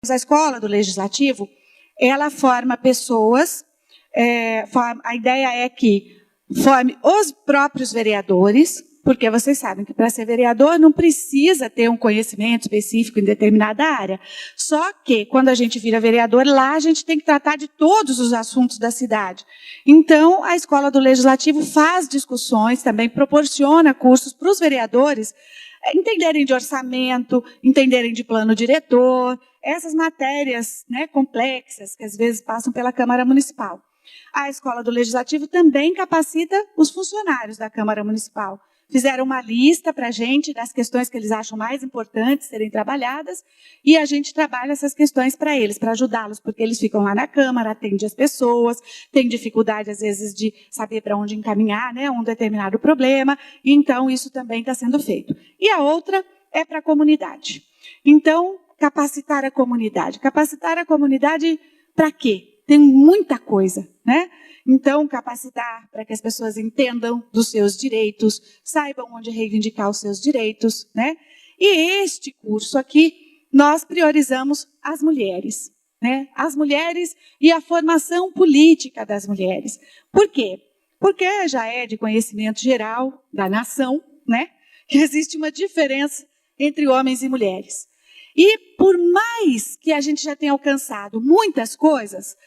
A escola do Legislativo, ela forma pessoas, a ideia é que forme os próprios vereadores, porque vocês sabem que para ser vereador não precisa ter um conhecimento específico em determinada área. Só que, quando a gente vira vereador, lá a gente tem que tratar de todos os assuntos da cidade. Então, a Escola do Legislativo faz discussões, também proporciona cursos para os vereadores entenderem de orçamento, entenderem de plano diretor, essas matérias, né, complexas que às vezes passam pela Câmara Municipal. A Escola do Legislativo também capacita os funcionários da Câmara Municipal. Fizeram uma lista para a gente das questões que eles acham mais importantes serem trabalhadas e a gente trabalha essas questões para eles, para ajudá-los, porque eles ficam lá na Câmara, atendem as pessoas, têm dificuldade, às vezes, de saber para onde encaminhar, né, um determinado problema, e então isso também está sendo feito. E a outra é para a comunidade. Então, capacitar a comunidade. Capacitar a comunidade para quê? Tem muita coisa, né? Então, capacitar para que as pessoas entendam dos seus direitos, saibam onde reivindicar os seus direitos, né? E este curso aqui, nós priorizamos as mulheres, né? As mulheres e a formação política das mulheres. Por quê? Porque já é de conhecimento geral da nação, né? Que existe uma diferença entre homens e mulheres. E por mais que a gente já tenha alcançado muitas coisas,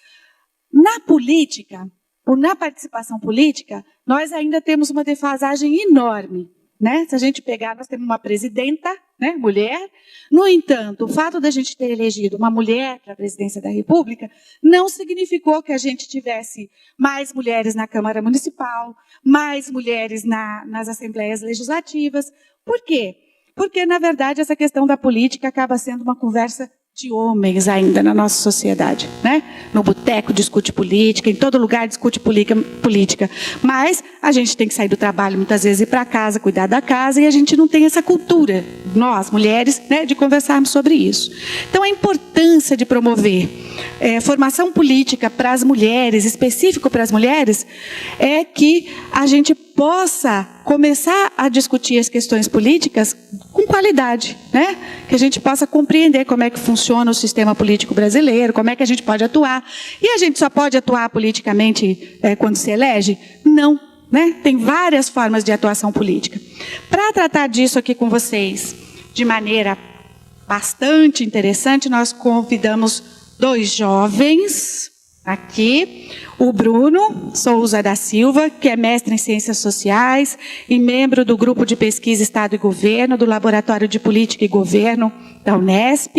na política, ou na participação política, nós ainda temos uma defasagem enorme, né? Se a gente pegar, nós temos uma presidenta, né, mulher. No entanto, o fato da gente ter elegido uma mulher para a presidência da República não significou que a gente tivesse mais mulheres na Câmara Municipal, mais mulheres nas assembleias legislativas. Por quê? Porque, na verdade, essa questão da política acaba sendo uma conversa de homens ainda na nossa sociedade, né? No boteco discute política, em todo lugar discute política. Mas a gente tem que sair do trabalho muitas vezes ir para casa, cuidar da casa, e a gente não tem essa cultura, nós, mulheres, né, de conversarmos sobre isso. Então, a importância de promover formação política para as mulheres, específico para as mulheres, é que a gente possa começar a discutir as questões políticas com qualidade, né? Que a gente possa compreender como é que funciona o sistema político brasileiro, como é que a gente pode atuar. E a gente só pode atuar politicamente quando se elege? Não, né? Tem várias formas de atuação política. Para tratar disso aqui com vocês de maneira bastante interessante, nós convidamos 2 jovens aqui, o Bruno Souza da Silva, que é mestre em Ciências Sociais e membro do Grupo de Pesquisa Estado e Governo, do Laboratório de Política e Governo da Unesp,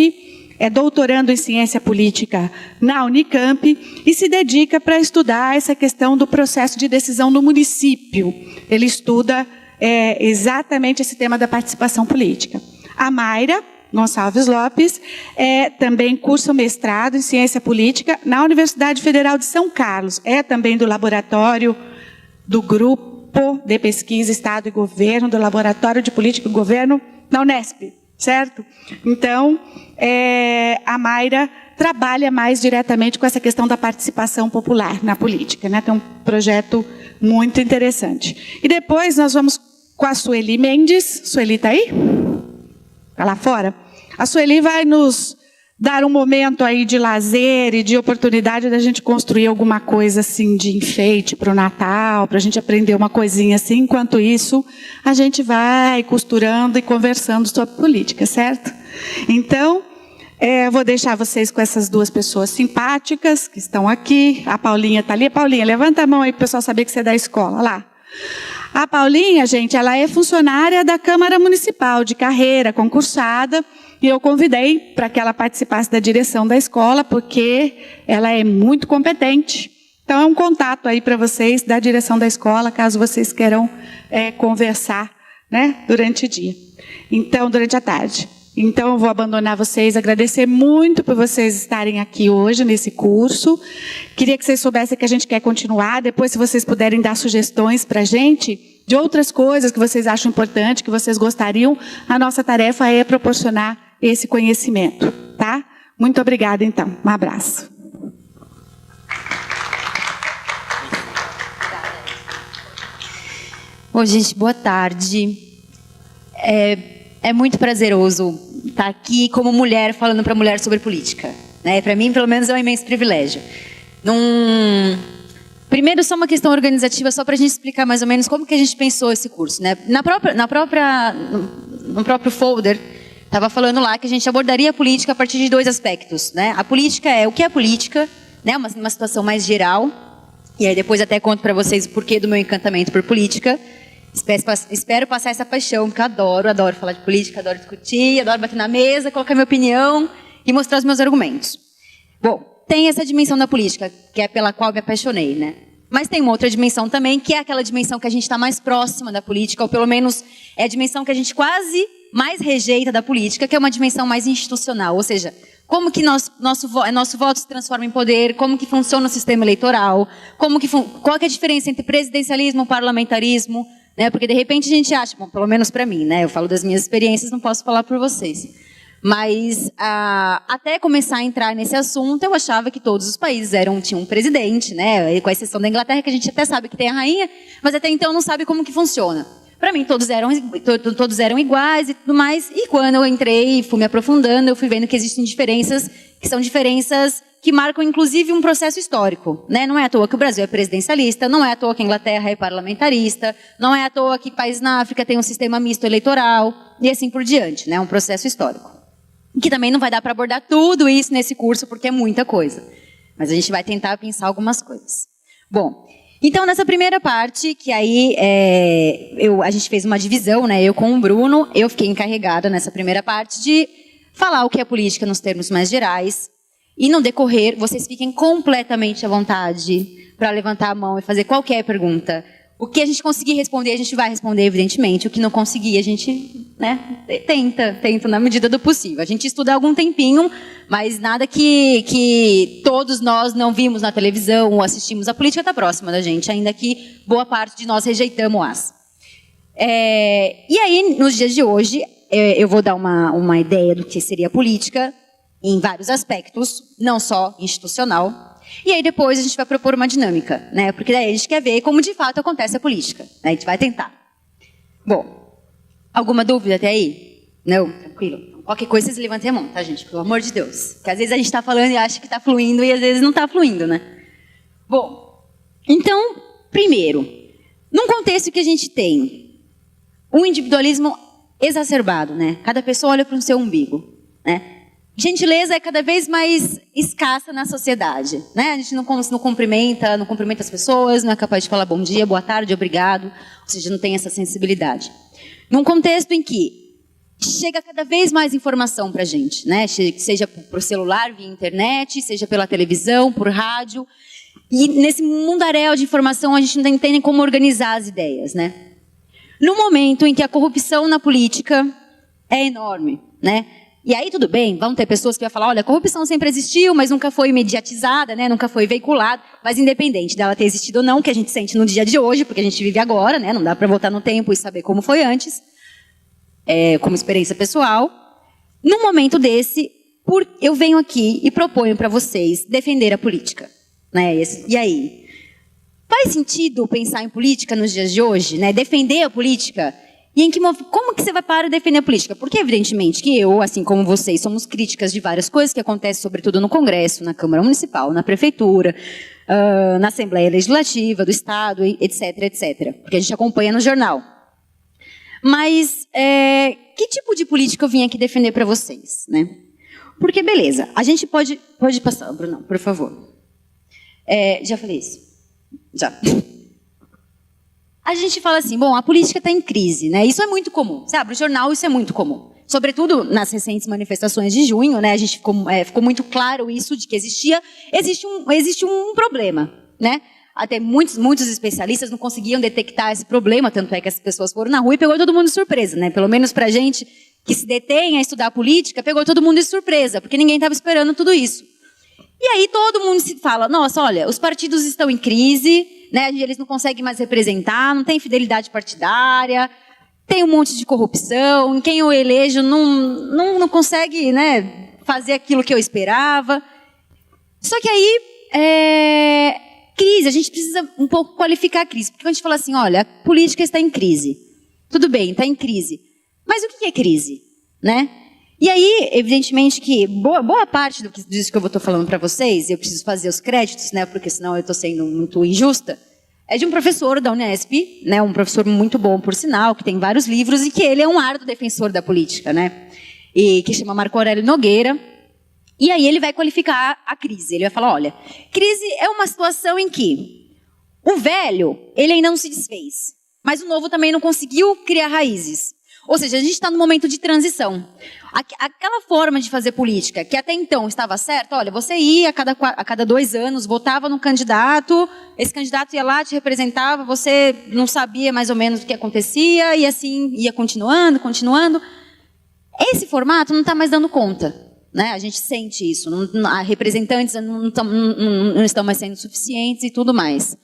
é doutorando em Ciência Política na Unicamp e se dedica para estudar essa questão do processo de decisão no município. Ele estuda exatamente esse tema da participação política. A Mayra Gonçalves Lopes também cursa o mestrado em Ciência Política na Universidade Federal de São Carlos. É também do laboratório do Grupo de Pesquisa Estado e Governo, do Laboratório de Política e Governo na Unesp, certo? Então, a Mayra trabalha mais diretamente com essa questão da participação popular na política, né? Tem um projeto muito interessante. E depois nós vamos com a Sueli Mendes. Sueli está aí? Está lá fora? A Sueli vai nos dar um momento aí de lazer e de oportunidade da gente construir alguma coisa assim de enfeite para o Natal, para a gente aprender uma coisinha assim. Enquanto isso, a gente vai costurando e conversando sobre política, certo? Então, vou deixar vocês com essas 2 pessoas simpáticas que estão aqui. A Paulinha está ali. Paulinha, levanta a mão aí para o pessoal saber que você é da escola. Lá. A Paulinha, gente, ela é funcionária da Câmara Municipal, de carreira, concursada, e eu convidei para que ela participasse da direção da escola, porque ela é muito competente. Então, é um contato aí para vocês da direção da escola, caso vocês queiram conversar, né, durante o dia. Então, durante a tarde. Então, eu vou abandonar vocês, agradecer muito por vocês estarem aqui hoje, nesse curso. Queria que vocês soubessem que a gente quer continuar. Depois, se vocês puderem dar sugestões para a gente, de outras coisas que vocês acham importante, que vocês gostariam, a nossa tarefa é proporcionar esse conhecimento, tá? Muito obrigada, então. Um abraço. Bom, gente, boa tarde. É muito prazeroso estar aqui como mulher falando para mulher sobre política, né? Para mim, pelo menos, é um imenso privilégio. Primeiro, só uma questão organizativa, só para a gente explicar mais ou menos como que a gente pensou esse curso, né? No próprio folder, estava falando lá que a gente abordaria a política a partir de 2 aspectos, né? A política é o que é política, né? Uma situação mais geral. E aí depois até conto para vocês o porquê do meu encantamento por política. Espero passar essa paixão, porque eu adoro falar de política, adoro discutir, adoro bater na mesa, colocar minha opinião e mostrar os meus argumentos. Bom, tem essa dimensão da política, que é pela qual me apaixonei, né? Mas tem uma outra dimensão também, que é aquela dimensão que a gente está mais próxima da política, ou pelo menos é a dimensão que a gente quase mais rejeita da política, que é uma dimensão mais institucional, ou seja, como que nosso voto se transforma em poder, como que funciona o sistema eleitoral, qual que é a diferença entre presidencialismo e parlamentarismo, né? Porque de repente a gente acha, bom, pelo menos para mim, né? Eu falo das minhas experiências, não posso falar por vocês. Mas até começar a entrar nesse assunto, eu achava que todos os países tinham um presidente, né? Com exceção da Inglaterra, que a gente até sabe que tem a rainha, mas até então não sabe como que funciona. Para mim, todos eram iguais e tudo mais. E quando eu entrei e fui me aprofundando, eu fui vendo que existem diferenças, que são diferenças que marcam, inclusive, um processo histórico, né? Não é à toa que o Brasil é presidencialista, não é à toa que a Inglaterra é parlamentarista, não é à toa que países na África têm um sistema misto eleitoral, e assim por diante, né? Um processo histórico. Que também não vai dar para abordar tudo isso nesse curso, porque é muita coisa. Mas a gente vai tentar pensar algumas coisas. Bom, então nessa primeira parte, que aí a gente fez uma divisão, né? Eu com o Bruno, eu fiquei encarregada nessa primeira parte de falar o que é política nos termos mais gerais. E no decorrer, vocês fiquem completamente à vontade para levantar a mão e fazer qualquer pergunta. O que a gente conseguir responder, a gente vai responder, evidentemente. O que não conseguir, a gente, né, tenta na medida do possível. A gente estuda algum tempinho, mas nada que todos nós não vimos na televisão ou assistimos. A política está próxima da gente, ainda que boa parte de nós rejeitamos-as. E aí, nos dias de hoje, eu vou dar uma ideia do que seria política em vários aspectos, não só institucional. E aí depois a gente vai propor uma dinâmica, né? Porque daí a gente quer ver como de fato acontece a política. A gente vai tentar. Bom, alguma dúvida até aí? Não? Tranquilo. Qualquer coisa vocês levantem a mão, tá, gente? Pelo amor de Deus. Porque às vezes a gente está falando e acha que está fluindo e às vezes não está fluindo, né? Bom, então, primeiro, num contexto que a gente tem um individualismo exacerbado, né? Cada pessoa olha para o seu umbigo, né? Gentileza é cada vez mais escassa na sociedade, né? A gente não cumprimenta as pessoas, não é capaz de falar bom dia, boa tarde, obrigado, ou seja, não tem essa sensibilidade. Num contexto em que chega cada vez mais informação para a gente, né? Seja por celular, via internet, seja pela televisão, por rádio, e nesse mundaréu de informação a gente não tem nem como organizar as ideias, né? No momento em que a corrupção na política é enorme, né? E aí tudo bem, vão ter pessoas que vão falar, olha, a corrupção sempre existiu, mas nunca foi mediatizada, né? Nunca foi veiculada, mas independente dela ter existido ou não, que a gente sente no dia de hoje, porque a gente vive agora, né? Não dá para voltar no tempo e saber como foi antes, como experiência pessoal. Num momento desse, eu venho aqui e proponho para vocês defender a política, né? E aí? Faz sentido pensar em política nos dias de hoje, né? Defender a política? E como que você vai parar de defender a política? Porque, evidentemente, que eu, assim como vocês, somos críticas de várias coisas que acontecem, sobretudo no Congresso, na Câmara Municipal, na Prefeitura, na Assembleia Legislativa do Estado, etc, etc. Porque a gente acompanha no jornal. Mas, que tipo de política eu vim aqui defender para vocês, né? Porque, beleza, a gente pode passar, Bruno, por favor. Já falei isso? Já. A gente fala assim, bom, a política está em crise, né? Isso é muito comum. Você abre o jornal, isso é muito comum. Sobretudo nas recentes manifestações de junho, né? A gente ficou muito claro isso de que existe um problema, né? Até muitos especialistas não conseguiam detectar esse problema, tanto é que as pessoas foram na rua e pegou todo mundo de surpresa, né? Pelo menos pra gente que se detém a estudar política, pegou todo mundo de surpresa, porque ninguém estava esperando tudo isso. E aí todo mundo se fala, nossa, olha, os partidos estão em crise, né? Eles não conseguem mais representar, não tem fidelidade partidária, tem um monte de corrupção, quem eu elejo não consegue, né, fazer aquilo que eu esperava. Só que aí, crise, a gente precisa um pouco qualificar a crise, porque quando a gente fala assim, olha, a política está em crise, tudo bem, está em crise, mas o que é crise, né? E aí, evidentemente que boa parte disso que eu estou falando para vocês, eu preciso fazer os créditos, né, porque senão eu estou sendo muito injusta, é de um professor da Unesp, né, um professor muito bom, por sinal, que tem vários livros e que ele é um árduo defensor da política, né, e que chama Marco Aurélio Nogueira. E aí ele vai qualificar a crise. Ele vai falar, olha, crise é uma situação em que o velho, ele ainda não se desfez, mas o novo também não conseguiu criar raízes. Ou seja, a gente está num momento de transição. Aquela forma de fazer política, que até então estava certa, olha, você ia a cada 2 anos, votava num candidato, esse candidato ia lá, te representava, você não sabia mais ou menos o que acontecia, e assim ia continuando. Esse formato não está mais dando conta, né? A gente sente isso, representantes não estão mais sendo suficientes e tudo mais.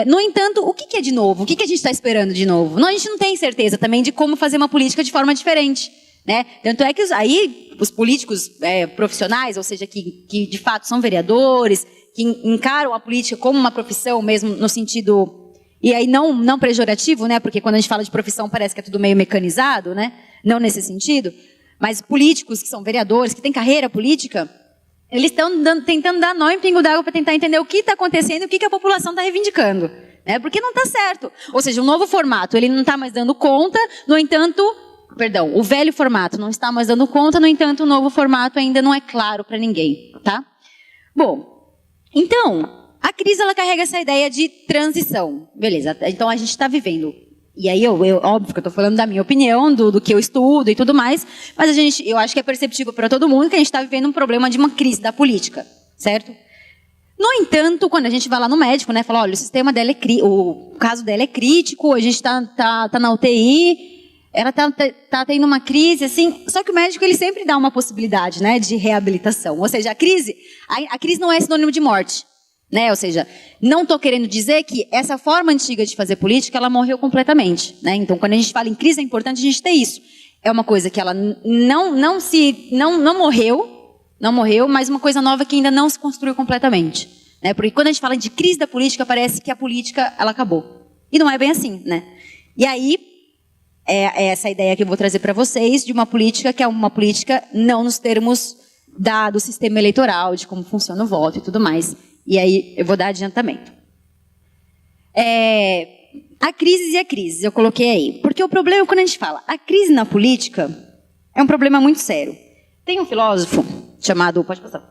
No entanto, o que é de novo? O que a gente está esperando de novo? Não, a gente não tem certeza também de como fazer uma política de forma diferente, né? Tanto é que os políticos profissionais, ou seja, que de fato são vereadores, que encaram a política como uma profissão mesmo no sentido, e aí não pejorativo, né? Porque quando a gente fala de profissão parece que é tudo meio mecanizado, né? Não nesse sentido, mas políticos que são vereadores, que têm carreira política, eles estão tentando dar nó em pingo d'água para tentar entender o que está acontecendo e o que a população está reivindicando, né? Porque não está certo. Ou seja, um novo formato, ele não está mais dando conta, no entanto, o velho formato não está mais dando conta, no entanto, o novo formato ainda não é claro para ninguém, tá? Bom, então, a crise ela carrega essa ideia de transição. Beleza, então a gente está vivendo. E aí, óbvio que eu estou falando da minha opinião, do que eu estudo e tudo mais, mas eu acho que é perceptível para todo mundo que a gente está vivendo um problema de uma crise da política, certo? No entanto, quando a gente vai lá no médico, né, fala, olha, o sistema dela o caso dela é crítico, a gente está na UTI, ela tá tendo uma crise, assim, só que o médico ele sempre dá uma possibilidade, né, de reabilitação. Ou seja, a crise não é sinônimo de morte. Né? Ou seja, não estou querendo dizer que essa forma antiga de fazer política, ela morreu completamente. Né? Então, quando a gente fala em crise, é importante a gente ter isso. É uma coisa que ela não morreu, mas uma coisa nova que ainda não se construiu completamente. Né? Porque quando a gente fala de crise da política, parece que a política ela acabou. E não é bem assim. Né? E aí, é essa ideia que eu vou trazer para vocês, de uma política que é uma política não nos termos do sistema eleitoral, de como funciona o voto e tudo mais. E aí eu vou dar adiantamento. A crise, eu coloquei aí. Porque o problema, quando a gente fala, a crise na política é um problema muito sério. Tem um filósofo chamado, pode passar,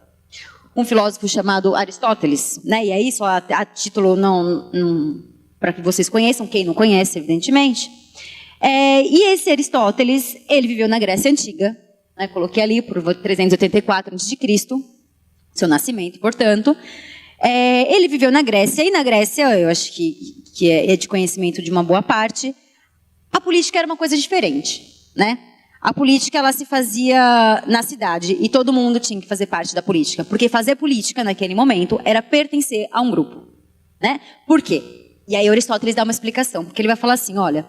um filósofo chamado Aristóteles, né? E aí, só a título, para que vocês conheçam, quem não conhece, evidentemente. E esse Aristóteles, ele viveu na Grécia Antiga, né? Coloquei ali por 384 a.C., seu nascimento, portanto. Ele viveu na Grécia, e na Grécia, eu acho que é de conhecimento de uma boa parte, a política era uma coisa diferente, né? A política, ela se fazia na cidade, e todo mundo tinha que fazer parte da política, porque fazer política, naquele momento, era pertencer a um grupo, né? Por quê? E aí Aristóteles dá uma explicação, porque ele vai falar assim, olha,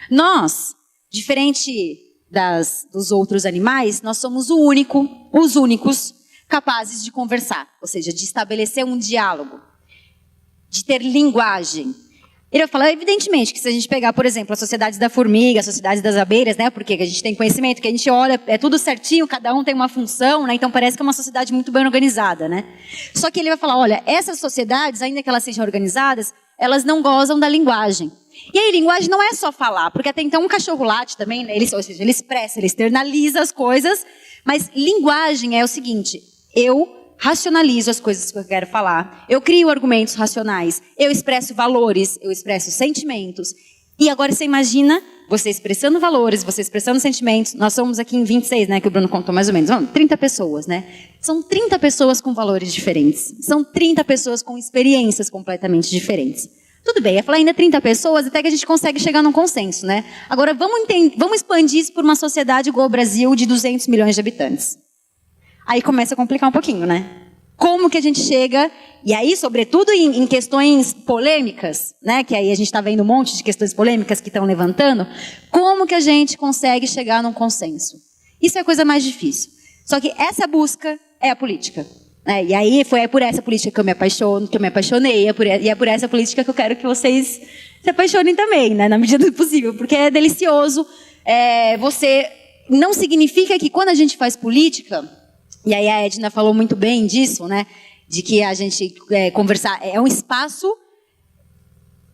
nós, diferente dos outros animais, nós somos os únicos capazes de conversar, ou seja, de estabelecer um diálogo, de ter linguagem. Ele vai falar, evidentemente, que se a gente pegar, por exemplo, a sociedade da formiga, a sociedade das abelhas, né, porque a gente tem conhecimento, que a gente olha, é tudo certinho, cada um tem uma função, né, então parece que é uma sociedade muito bem organizada, né? Só que ele vai falar, olha, essas sociedades, ainda que elas sejam organizadas, elas não gozam da linguagem. E aí, linguagem não é só falar, porque até então um cachorro late também, né, ou seja, ele expressa, ele externaliza as coisas, mas linguagem é o seguinte, eu racionalizo as coisas que eu quero falar, eu crio argumentos racionais, eu expresso valores, eu expresso sentimentos. E agora você imagina você expressando valores, você expressando sentimentos. Nós somos aqui em 26, né, que o Bruno contou mais ou menos. 30 pessoas, né? São 30 pessoas com valores diferentes. São 30 pessoas com experiências completamente diferentes. Tudo bem, ia falar ainda 30 pessoas, até que a gente consegue chegar num consenso, né? Agora, vamos expandir isso por uma sociedade igual ao Brasil, de 200 milhões de habitantes. Aí começa a complicar um pouquinho, né? Como que a gente chega, e aí, sobretudo em questões polêmicas, né? Que aí a gente está vendo um monte de questões polêmicas que estão levantando, como que a gente consegue chegar num consenso? Isso é a coisa mais difícil. Só que essa busca é a política. Né? E aí é por essa política que eu me apaixono, que eu me apaixonei, e é por essa política que eu quero que vocês se apaixonem também, né? Na medida do possível, porque é delicioso você não significa que quando a gente faz política, e aí a Edna falou muito bem disso, né? De que a gente conversar é um espaço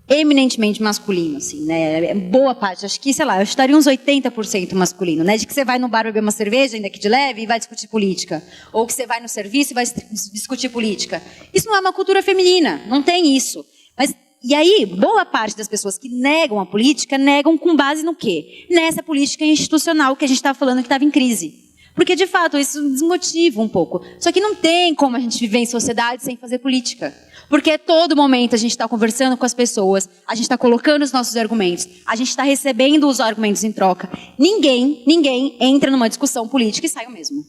eminentemente masculino, assim, né? Boa parte, acho que, sei lá, eu estaria uns 80% masculino, né? De que você vai no bar beber uma cerveja, ainda que de leve, e vai discutir política. Ou que você vai no serviço e vai discutir política. Isso não é uma cultura feminina, não tem isso. Mas, e aí, boa parte das pessoas que negam a política, negam com base no quê? Nessa política institucional que a gente estava falando que estava em crise. Porque, de fato, isso desmotiva um pouco. Só que não tem como a gente viver em sociedade sem fazer política. Porque a todo momento a gente está conversando com as pessoas, a gente está colocando os nossos argumentos, a gente está recebendo os argumentos em troca. Ninguém entra numa discussão política e sai o mesmo.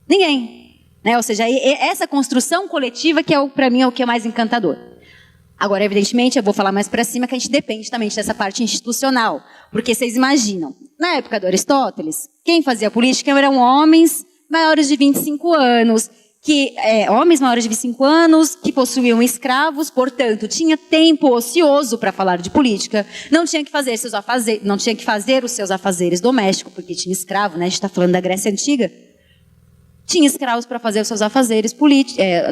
Ninguém. Né? Ou seja, essa construção coletiva que para mim é o que é mais encantador. Agora, evidentemente, eu vou falar mais para cima que a gente depende também dessa parte institucional. Porque vocês imaginam, na época do Aristóteles, quem fazia política eram homens maiores de 25 anos, homens maiores de 25 anos, que possuíam escravos, portanto, tinha tempo ocioso para falar de política, não tinha que fazer os seus afazeres domésticos, porque tinha escravo, né? A gente está falando da Grécia Antiga. Tinha escravos para fazer os seus afazeres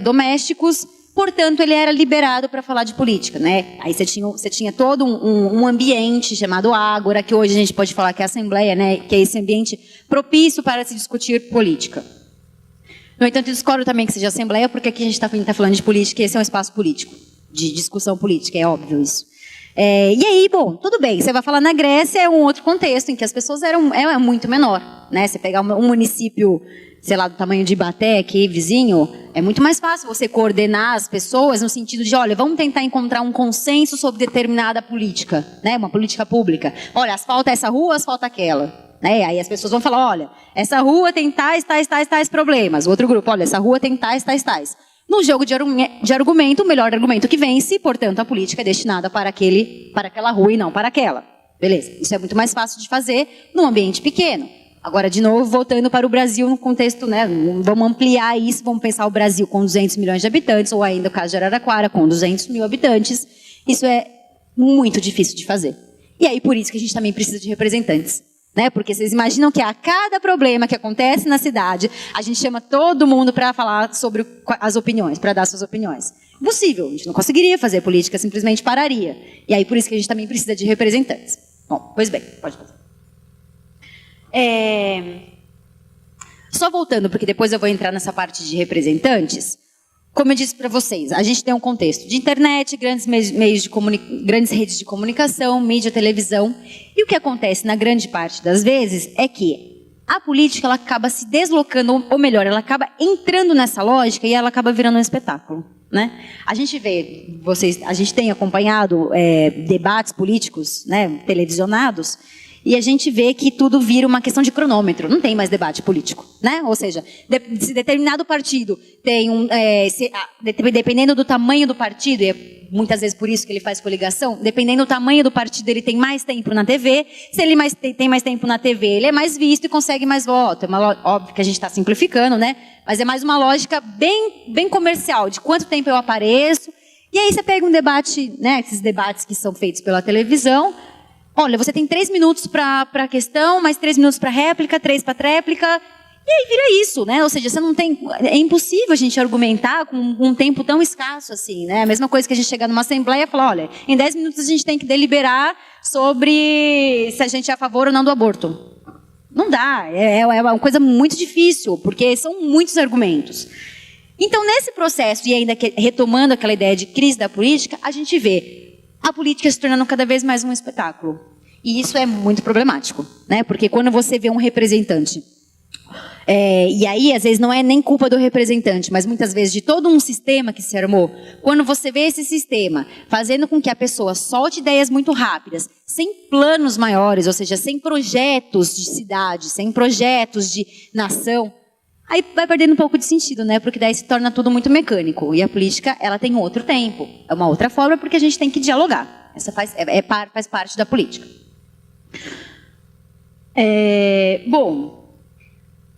domésticos, portanto, ele era liberado para falar de política, né? Aí você tinha todo um ambiente chamado ágora, que hoje a gente pode falar que é a Assembleia, né? Que é esse ambiente propício para se discutir política. No entanto, eu discordo também que seja Assembleia, porque aqui a gente está falando de política e esse é um espaço político, de discussão política, é óbvio isso. E aí, bom, tudo bem, você vai falar na Grécia, é um outro contexto, em que as pessoas eram muito menor, né? Você pegar um município, sei lá, do tamanho de Ibaté, aqui, vizinho, é muito mais fácil você coordenar as pessoas no sentido de, olha, vamos tentar encontrar um consenso sobre determinada política, né? Uma política pública. Olha, asfalta essa rua, asfalta aquela. Né? Aí as pessoas vão falar, olha, essa rua tem tais problemas. O outro grupo, olha, essa rua tem tais. No jogo de argumento, o melhor argumento que vence, portanto, a política é destinada para aquela rua e não para aquela. Beleza, isso é muito mais fácil de fazer num ambiente pequeno. Agora, de novo, voltando para o Brasil no contexto, né? Vamos ampliar isso, vamos pensar o Brasil com 200 milhões de habitantes, ou ainda o caso de Araraquara, com 200 mil habitantes. Isso é muito difícil de fazer. E aí, por isso que a gente também precisa de representantes. Né? Porque vocês imaginam que a cada problema que acontece na cidade, a gente chama todo mundo para falar sobre as opiniões, para dar suas opiniões. Impossível, a gente não conseguiria fazer política, simplesmente pararia. E aí por isso que a gente também precisa de representantes. Bom, pois bem, pode fazer. Só voltando, porque depois eu vou entrar nessa parte de representantes. Como eu disse para vocês, a gente tem um contexto de internet, grandes redes de comunicação, mídia, televisão. E o que acontece na grande parte das vezes é que a política ela acaba se deslocando, ou melhor, ela acaba entrando nessa lógica e ela acaba virando um espetáculo. Né? A gente tem acompanhado debates políticos, né, televisionados, e a gente vê que tudo vira uma questão de cronômetro, não tem mais debate político, né? Ou seja, se determinado partido tem dependendo do tamanho do partido, e é muitas vezes por isso que ele faz coligação, dependendo do tamanho do partido, ele tem mais tempo na TV, se ele tem mais tempo na TV, ele é mais visto e consegue mais voto. Óbvio que a gente está simplificando, né? Mas é mais uma lógica bem comercial, de quanto tempo eu apareço, e aí você pega um debate, né? Esses debates que são feitos pela televisão. Olha, você tem 3 minutos para a questão, mais 3 minutos para a réplica, 3 para a tréplica, e aí vira isso, né? Ou seja, é impossível a gente argumentar com um tempo tão escasso assim, né? A mesma coisa que a gente chegar numa assembleia e falar, olha, em 10 minutos a gente tem que deliberar sobre se a gente é a favor ou não do aborto. Não dá, é uma coisa muito difícil, porque são muitos argumentos. Então, nesse processo, e ainda retomando aquela ideia de crise da política, a gente vê a política se tornando cada vez mais um espetáculo. E isso é muito problemático, né? Porque quando você vê um representante, e aí às vezes não é nem culpa do representante, mas muitas vezes de todo um sistema que se armou, quando você vê esse sistema fazendo com que a pessoa solte ideias muito rápidas, sem planos maiores, ou seja, sem projetos de cidade, sem projetos de nação, aí vai perdendo um pouco de sentido, né? Porque daí se torna tudo muito mecânico. E a política, ela tem outro tempo. É uma outra forma, porque a gente tem que dialogar. Essa faz parte da política. Bom,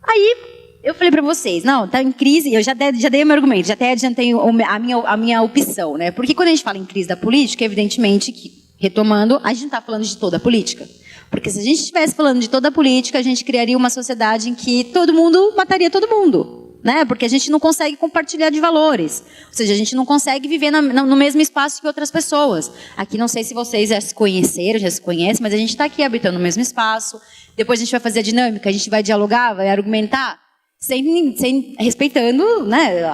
aí eu falei para vocês, não, tá em crise, eu já dei o meu argumento, já até adiantei a minha opção, né? Porque quando a gente fala em crise da política, evidentemente que, retomando, a gente não está falando de toda a política. Porque se a gente estivesse falando de toda a política, a gente criaria uma sociedade em que todo mundo mataria todo mundo, né? Porque a gente não consegue compartilhar de valores. Ou seja, a gente não consegue viver no mesmo espaço que outras pessoas. Aqui, não sei se vocês já se conheceram, já se conhecem, mas a gente está aqui habitando no mesmo espaço. Depois a gente vai fazer a dinâmica, a gente vai dialogar, vai argumentar, respeitando, né,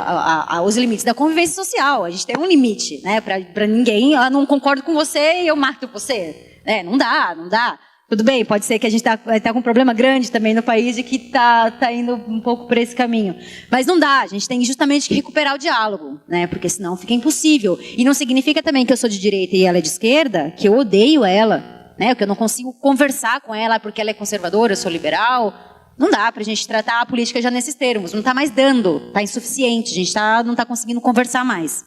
os limites da convivência social. A gente tem um limite, né, para ninguém, eu não concordo com você e eu mato você. Não dá. Tudo bem, pode ser que a gente vai estar com um problema grande também no país e que está indo um pouco por esse caminho. Mas não dá, a gente tem justamente que recuperar o diálogo, né? Porque senão fica impossível. E não significa também que eu sou de direita e ela é de esquerda, que eu odeio ela, né? Que eu não consigo conversar com ela porque ela é conservadora, eu sou liberal. Não dá para a gente tratar a política já nesses termos. Não está mais dando, está insuficiente, a gente não está conseguindo conversar mais.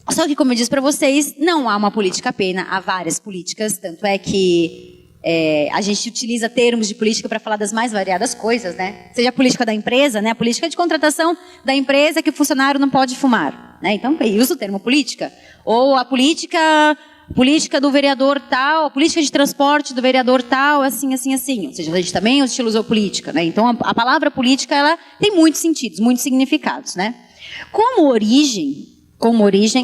Só que, como eu disse para vocês, não há uma política apenas, há várias políticas, tanto é que a gente utiliza termos de política para falar das mais variadas coisas, né? Seja a política da empresa, né? A política de contratação da empresa que o funcionário não pode fumar, né? Então, eu uso o termo política. Ou a política do vereador tal, a política de transporte do vereador tal, assim. Ou seja, a gente também utilizou política, né? Então, a palavra política, ela tem muitos sentidos, muitos significados, né? Como origem,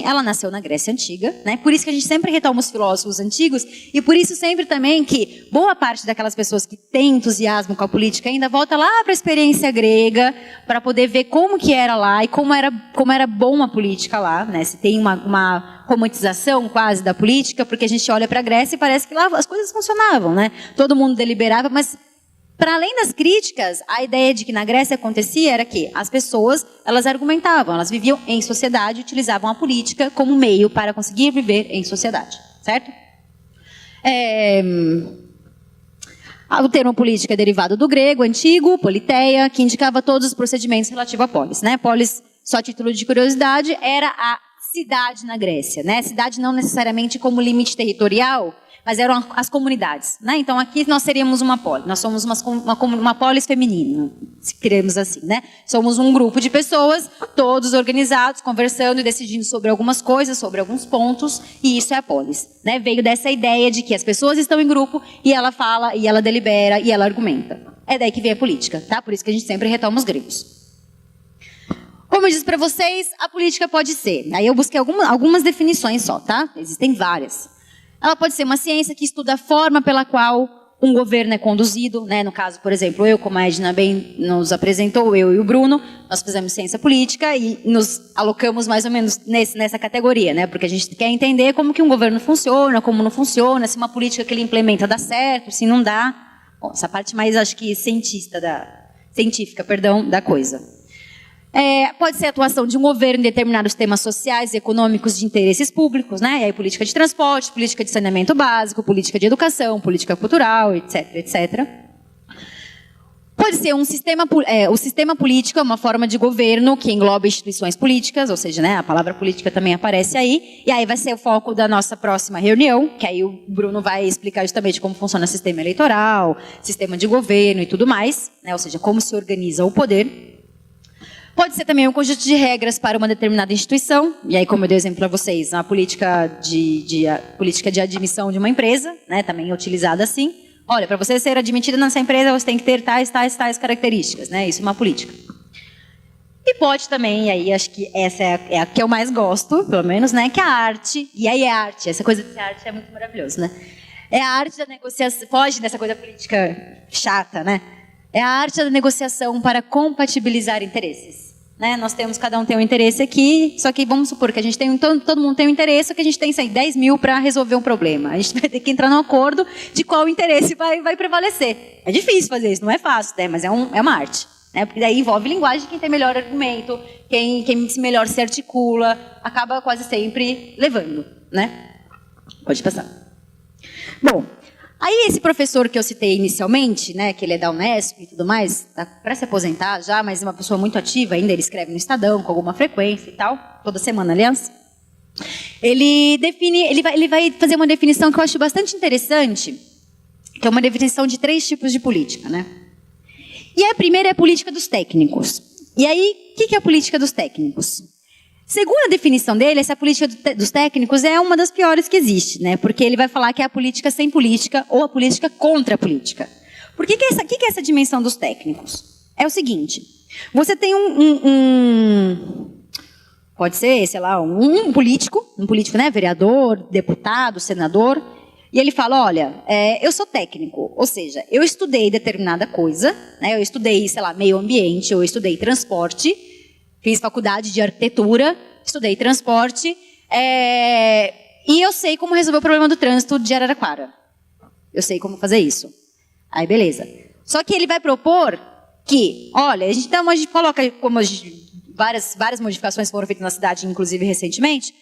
ela nasceu na Grécia Antiga, né? Por isso que a gente sempre retoma os filósofos antigos e por isso sempre também que boa parte daquelas pessoas que têm entusiasmo com a política ainda volta lá para a experiência grega para poder ver como que era lá e como era bom a política lá, né? Se tem uma romantização quase da política, porque a gente olha para a Grécia e parece que lá as coisas funcionavam, né? Todo mundo deliberava, mas para além das críticas, a ideia de que na Grécia acontecia era que as pessoas, elas argumentavam, elas viviam em sociedade, utilizavam a política como meio para conseguir viver em sociedade, certo? O termo política é derivado do grego antigo, politeia, que indicava todos os procedimentos relativos à polis, né? Polis, só a título de curiosidade, era a cidade na Grécia, né? Cidade não necessariamente como limite territorial, mas eram as comunidades, né? Então aqui nós seríamos uma polis, nós somos uma polis feminina, se queremos assim, né? Somos um grupo de pessoas, todos organizados, conversando e decidindo sobre algumas coisas, sobre alguns pontos, e isso é a polis, né? Veio dessa ideia de que as pessoas estão em grupo e ela fala, e ela delibera, e ela argumenta. É daí que vem a política, tá? Por isso que a gente sempre retoma os gregos. Como eu disse para vocês, a política pode ser, aí eu busquei algumas definições só, tá? Existem várias. Ela pode ser uma ciência que estuda a forma pela qual um governo é conduzido, né? No caso, por exemplo, como a Edna bem nos apresentou, eu e o Bruno, nós fizemos ciência política e nos alocamos mais ou menos nessa categoria, né? Porque a gente quer entender como que um governo funciona, como não funciona, se uma política que ele implementa dá certo, se não dá. Bom, essa parte mais, acho que, científica da coisa. Pode ser a atuação de um governo em determinados temas sociais e econômicos de interesses públicos, né? E aí, política de transporte, política de saneamento básico, política de educação, política cultural, etc. Pode ser o sistema político é uma forma de governo que engloba instituições políticas, ou seja, né, a palavra política também aparece aí, e aí vai ser o foco da nossa próxima reunião, que aí o Bruno vai explicar justamente como funciona o sistema eleitoral, sistema de governo e tudo mais, né? Ou seja, como se organiza o poder. Pode ser também um conjunto de regras para uma determinada instituição, e aí, como eu dei exemplo para vocês, a política de admissão de uma empresa, né, também é utilizada assim. Olha, para você ser admitida nessa empresa, você tem que ter tais características, né? Isso é uma política. E pode também, e aí acho que essa é a que eu mais gosto, pelo menos, né, que é a arte, e aí é arte, essa coisa de ser arte é muito maravilhoso, né? É a arte da negociação, foge dessa coisa política chata, né? É a arte da negociação para compatibilizar interesses. Né? Cada um tem um interesse aqui, só que vamos supor que a gente tem, todo mundo tem um interesse, só que a gente tem 10 mil para resolver um problema. A gente vai ter que entrar num acordo de qual interesse vai prevalecer. É difícil fazer isso, não é fácil, né? Mas é uma arte. Né? Porque daí envolve linguagem, quem tem melhor argumento, quem melhor se articula, acaba quase sempre levando. Né? Pode passar. Bom, aí esse professor que eu citei inicialmente, né, que ele é da Unesp e tudo mais, está para se aposentar já, mas é uma pessoa muito ativa ainda, ele escreve no Estadão com alguma frequência e tal, toda semana, aliás. Ele vai fazer uma definição que eu acho bastante interessante, que é uma definição de 3 tipos de política, né? E a primeira é a política dos técnicos. E aí, o que é a política dos técnicos? Segundo a definição dele, essa política dos técnicos é uma das piores que existe, né? Porque ele vai falar que é a política sem política ou a política contra a política. Por que é essa dimensão dos técnicos? É o seguinte, você tem pode ser, sei lá, um político, né? Vereador, deputado, senador, e ele fala, olha, eu sou técnico, ou seja, eu estudei determinada coisa, né? Eu estudei, sei lá, meio ambiente, eu estudei transporte, fiz faculdade de arquitetura, estudei transporte, e eu sei como resolver o problema do trânsito de Araraquara. Eu sei como fazer isso. Aí, beleza. Só que ele vai propor que, olha, a gente coloca, como várias modificações foram feitas na cidade, inclusive recentemente,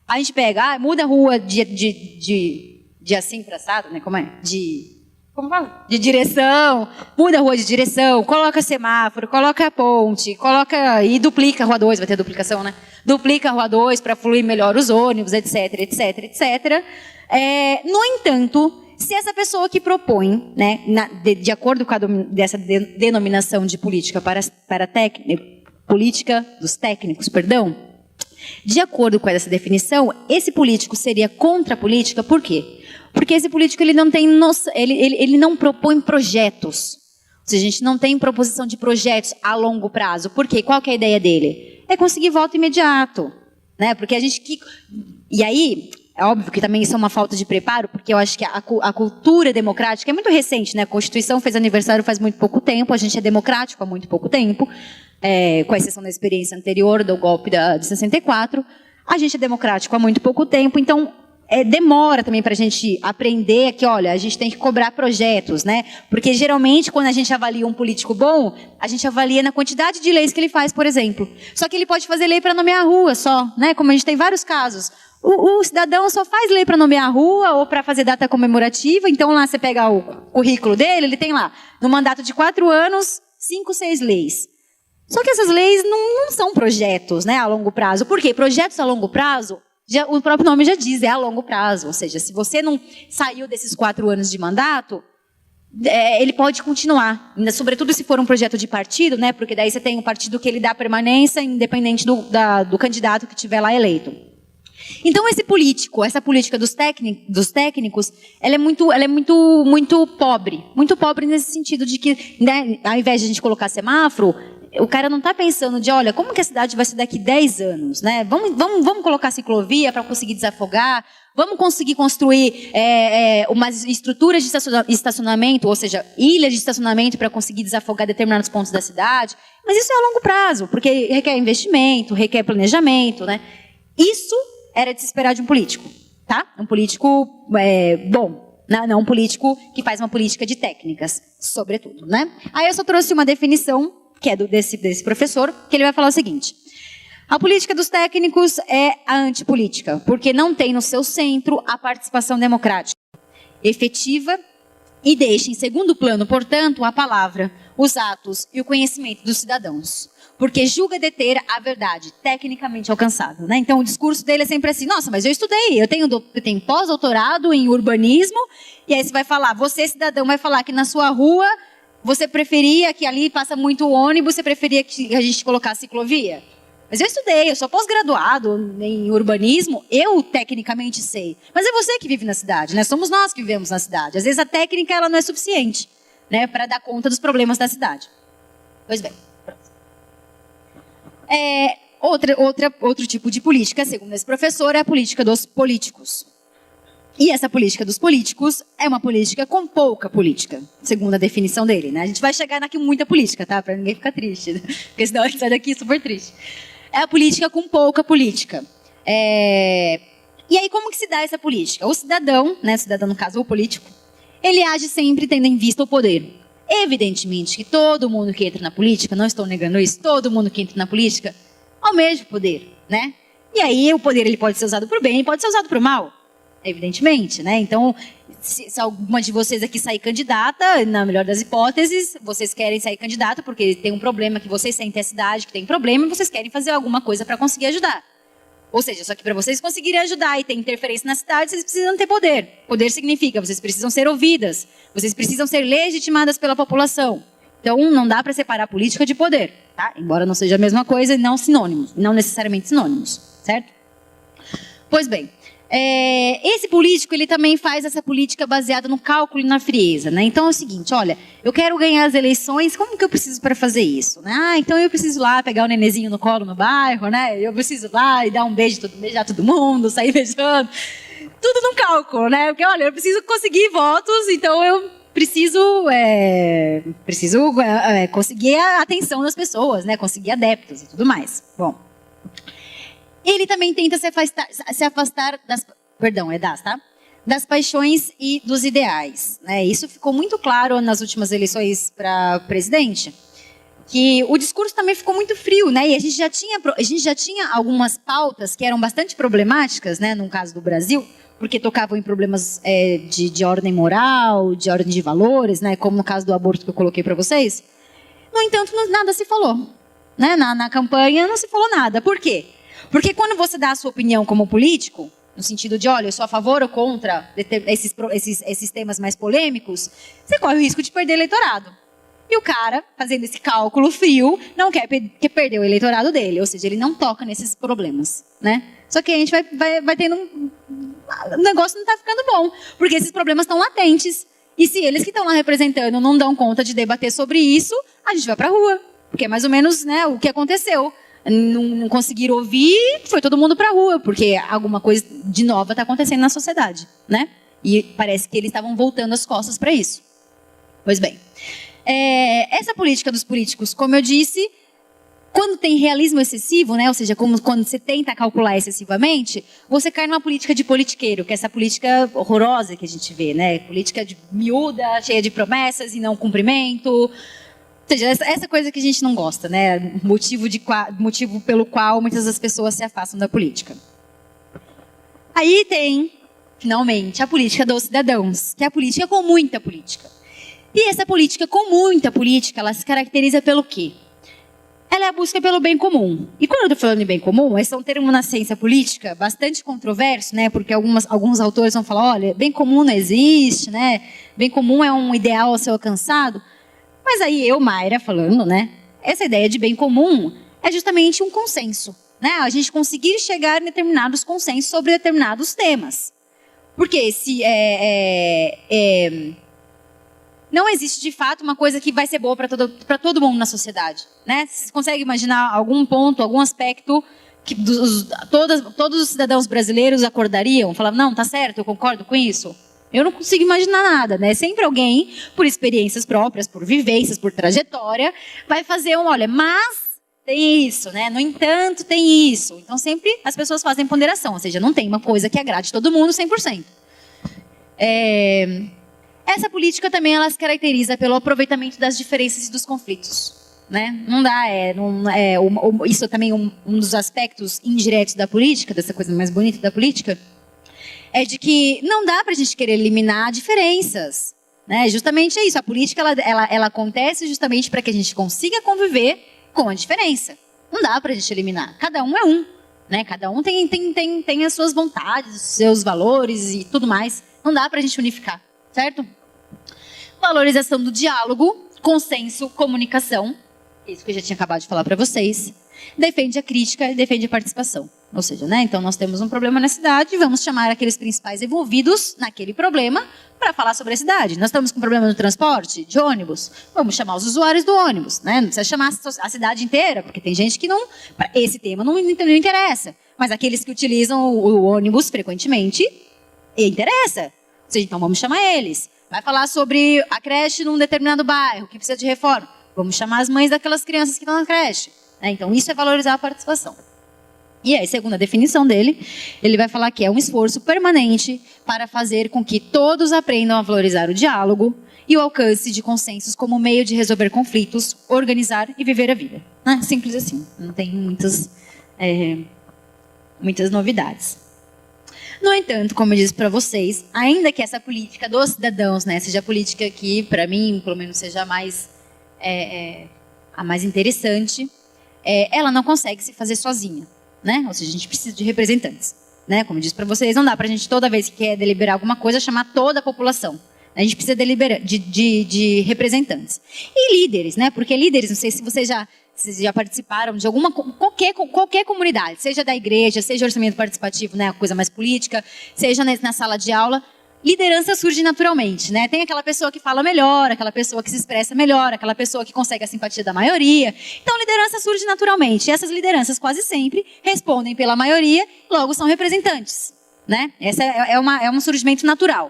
a gente pega, muda a rua de assim para assado, né? Como fala? De direção, muda a rua de direção, coloca semáforo, coloca a ponte, e duplica a rua 2, vai ter duplicação, né? Duplica a rua 2 para fluir melhor os ônibus, etc, etc, etc. No entanto, se essa pessoa que propõe, né, de acordo com dessa denominação de política política dos técnicos, perdão, de acordo com essa definição, esse político seria contra a política, por quê? Porque esse político ele não tem ele não propõe projetos. Ou seja, a gente não tem proposição de projetos a longo prazo. Por quê? Qual que é a ideia dele? É conseguir voto imediato, né? Porque e aí, é óbvio que também isso é uma falta de preparo, porque eu acho que a cultura democrática é muito recente, né? A Constituição fez aniversário faz muito pouco tempo, a gente é democrático há muito pouco tempo, com exceção da experiência anterior do golpe de 64, a gente é democrático há muito pouco tempo, então demora também para a gente aprender que, olha, a gente tem que cobrar projetos, né? Porque geralmente quando a gente avalia um político bom, a gente avalia na quantidade de leis que ele faz, por exemplo. Só que ele pode fazer lei para nomear a rua só, né? Como a gente tem vários casos. O cidadão só faz lei para nomear a rua ou para fazer data comemorativa. Então lá você pega o currículo dele, ele tem lá, no mandato de 4 anos, 5, 6 leis. Só que essas leis não são projetos, né, a longo prazo. Por quê? Projetos a longo prazo, o próprio nome já diz, é a longo prazo. Ou seja, se você não saiu desses 4 anos de mandato, ele pode continuar. Sobretudo se for um projeto de partido, né, porque daí você tem um partido que ele dá permanência independente do candidato que estiver lá eleito. Então essa política dos técnicos, ela é muito pobre nesse sentido de que, né, ao invés de a gente colocar semáforo, o cara não está pensando de, olha, como que a cidade vai ser daqui 10 anos, né? Vamos colocar ciclovia para conseguir desafogar, vamos conseguir construir umas estruturas de estacionamento, ou seja, ilhas de estacionamento para conseguir desafogar determinados pontos da cidade. Mas isso é a longo prazo, porque requer investimento, requer planejamento, né? Isso era de se esperar de um político, tá? Um político bom, não um político que faz uma política de técnicas, sobretudo, né? Aí eu só trouxe uma definição, que é desse professor, que ele vai falar o seguinte: a política dos técnicos é a antipolítica, porque não tem no seu centro a participação democrática efetiva e deixa em segundo plano, portanto, a palavra, os atos e o conhecimento dos cidadãos. Porque julga deter a verdade tecnicamente alcançável, né? Então o discurso dele é sempre assim: nossa, mas eu estudei, eu tenho pós-doutorado em urbanismo, e aí você cidadão vai falar que na sua rua você preferia que ali passa muito ônibus, você preferia que a gente colocasse ciclovia? Mas eu estudei, eu sou pós-graduado em urbanismo, eu tecnicamente sei. Mas é você que vive na cidade, né? Somos nós que vivemos na cidade. Às vezes a técnica ela não é suficiente, né, para dar conta dos problemas da cidade. Pois bem. Outro tipo de política, segundo esse professor, é a política dos políticos. E essa política dos políticos é uma política com pouca política, segundo a definição dele, né? A gente vai chegar aqui com muita política, tá? Para ninguém ficar triste, né? Porque senão a gente sai daqui super triste. É a política com pouca política. E aí, como que se dá essa política? O cidadão, né? O cidadão, no caso, o político, ele age sempre tendo em vista o poder. Evidentemente que todo mundo que entra na política, não estou negando isso, todo mundo que entra na política almeja o poder, né? E aí o poder ele pode ser usado para o bem e pode ser usado para o mal, evidentemente, né? Então, se alguma de vocês aqui sair candidata, na melhor das hipóteses, vocês querem sair candidata porque tem um problema que vocês sentem a cidade que tem problema e vocês querem fazer alguma coisa para conseguir ajudar. Ou seja, só que para vocês conseguirem ajudar e ter interferência na cidade, vocês precisam ter poder. Poder significa, vocês precisam ser ouvidas, vocês precisam ser legitimadas pela população. Então, não dá para separar política de poder, tá? Embora não seja a mesma coisa e não sinônimos, não necessariamente sinônimos, certo? Pois bem, esse político, ele também faz essa política baseada no cálculo e na frieza, né? Então é o seguinte, olha, eu quero ganhar as eleições, como que eu preciso para fazer isso? Né? Então eu preciso lá pegar o nenenzinho no colo no bairro, né? Eu preciso lá e dar um beijo, beijar todo mundo, sair beijando. Tudo num cálculo, né? Porque, olha, eu preciso conseguir votos, então eu preciso conseguir a atenção das pessoas, né? Conseguir adeptos e tudo mais. Bom, ele também tenta se afastar das paixões e dos ideais, né? Isso ficou muito claro nas últimas eleições para presidente, que o discurso também ficou muito frio, né? E a gente já tinha algumas pautas que eram bastante problemáticas, né? No caso do Brasil, porque tocavam em problemas de ordem moral, de ordem de valores, né? Como no caso do aborto que eu coloquei para vocês. No entanto, nada se falou, né? Na campanha não se falou nada. Por quê? Porque quando você dá a sua opinião como político, no sentido de, olha, eu sou a favor ou contra esses temas mais polêmicos, você corre o risco de perder eleitorado. E o cara, fazendo esse cálculo frio, não quer perder o eleitorado dele, ou seja, ele não toca nesses problemas, né? Só que a gente vai tendo o negócio não está ficando bom, porque esses problemas estão latentes. E se eles que estão lá representando não dão conta de debater sobre isso, a gente vai para a rua. Porque é mais ou menos, né, o que aconteceu. Não conseguiram ouvir, foi todo mundo para a rua, porque alguma coisa de nova está acontecendo na sociedade, né? E parece que eles estavam voltando as costas para isso. Pois bem, essa política dos políticos, como eu disse, quando tem realismo excessivo, né, ou seja, quando você tenta calcular excessivamente, você cai numa política de politiqueiro, que é essa política horrorosa que a gente vê, né? Política de miúda, cheia de promessas e não cumprimento. Ou seja, essa coisa que a gente não gosta, né? Motivo pelo qual muitas das pessoas se afastam da política. Aí tem, finalmente, a política dos cidadãos, que é a política com muita política. E essa política com muita política, ela se caracteriza pelo quê? Ela é a busca pelo bem comum. E quando eu estou falando em bem comum, esse é um termo na ciência política bastante controverso, né? Porque alguns autores vão falar, olha, bem comum não existe, né? Bem comum é um ideal a ser alcançado. Mas aí eu, Mayra, falando, né? Essa ideia de bem comum é justamente um consenso, né? A gente conseguir chegar em determinados consensos sobre determinados temas. Porque se não existe, de fato, uma coisa que vai ser boa para todo mundo na sociedade, né? Você consegue imaginar algum ponto, algum aspecto que todos os cidadãos brasileiros acordariam? Falavam, não, tá certo, eu concordo com isso. Eu não consigo imaginar nada, né? Sempre alguém, por experiências próprias, por vivências, por trajetória, vai fazer olha, mas tem isso, né? No entanto, tem isso. Então, sempre as pessoas fazem ponderação, ou seja, não tem uma coisa que agrade todo mundo 100%. Essa política também ela se caracteriza pelo aproveitamento das diferenças e dos conflitos, né? Não dá, isso é também um dos aspectos indiretos da política, dessa coisa mais bonita da política, é de que não dá para a gente querer eliminar diferenças, né? Justamente é isso. A política ela acontece justamente para que a gente consiga conviver com a diferença. Não dá para a gente eliminar. Cada um é um, né? Cada um tem as suas vontades, os seus valores e tudo mais. Não dá para a gente unificar, certo? Valorização do diálogo, consenso, comunicação. Isso que eu já tinha acabado de falar para vocês. Defende a crítica e defende a participação. Ou seja, né? Então nós temos um problema na cidade, vamos chamar aqueles principais envolvidos naquele problema para falar sobre a cidade. Nós estamos com problema no transporte, de ônibus, vamos chamar os usuários do ônibus, né? Não precisa chamar a cidade inteira, porque tem gente que não, esse tema não interessa. Mas aqueles que utilizam o ônibus frequentemente, interessa. Ou seja, então vamos chamar eles. Vai falar sobre a creche num determinado bairro que precisa de reforma. Vamos chamar as mães daquelas crianças que estão na creche. Então, isso é valorizar a participação. E aí, segundo a definição dele, ele vai falar que é um esforço permanente para fazer com que todos aprendam a valorizar o diálogo e o alcance de consensos como meio de resolver conflitos, organizar e viver a vida. Simples assim, não tem muitas novidades. No entanto, como eu disse para vocês, ainda que essa política dos cidadãos, né, seja a política que, para mim, pelo menos seja a mais interessante, ela não consegue se fazer sozinha, né? Ou seja, a gente precisa de representantes, né? Como eu disse para vocês, não dá para a gente toda vez que quer deliberar alguma coisa chamar toda a população. A gente precisa de representantes. E líderes, né? Porque líderes, não sei se vocês já participaram de qualquer comunidade, seja da igreja, seja orçamento participativo, né? A coisa mais política, seja na sala de aula. Liderança surge naturalmente, né? Tem aquela pessoa que fala melhor, aquela pessoa que se expressa melhor, aquela pessoa que consegue a simpatia da maioria. Então, liderança surge naturalmente. E essas lideranças quase sempre respondem pela maioria, logo são representantes, né? Essa é um surgimento natural.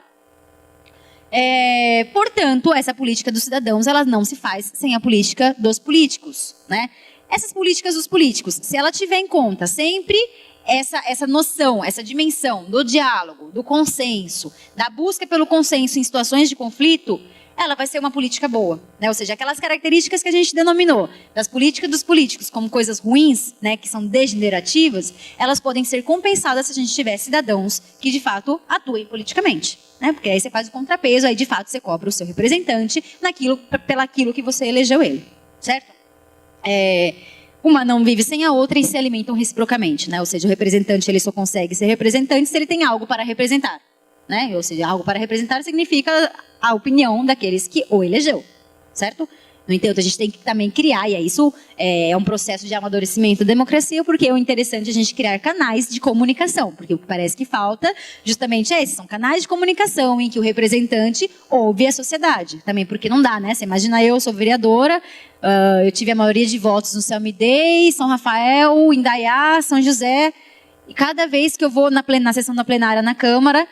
Portanto, essa política dos cidadãos, ela não se faz sem a política dos políticos, né? Essas políticas dos políticos, se ela tiver em conta sempre essa noção, essa dimensão do diálogo, do consenso, da busca pelo consenso em situações de conflito, ela vai ser uma política boa, né? Ou seja, aquelas características que a gente denominou das políticas dos políticos como coisas ruins, né, que são degenerativas, elas podem ser compensadas se a gente tiver cidadãos que de fato atuem politicamente, né? Porque aí você faz o contrapeso, aí de fato você cobra o seu representante pelaquilo que você elegeu ele, certo? Uma não vive sem a outra e se alimentam reciprocamente, né? Ou seja, o representante ele só consegue ser representante se ele tem algo para representar, né? Ou seja, algo para representar significa a opinião daqueles que o elegeu, certo? No entanto, a gente tem que também criar, e isso é um processo de amadurecimento da democracia, porque é interessante a gente criar canais de comunicação, porque o que parece que falta justamente é esse, são canais de comunicação em que o representante ouve a sociedade, também porque não dá, né? Você imagina eu sou vereadora, eu tive a maioria de votos no Selmi Day, São Rafael, Indaiá, São José, e cada vez que eu vou na sessão da plenária na Câmara,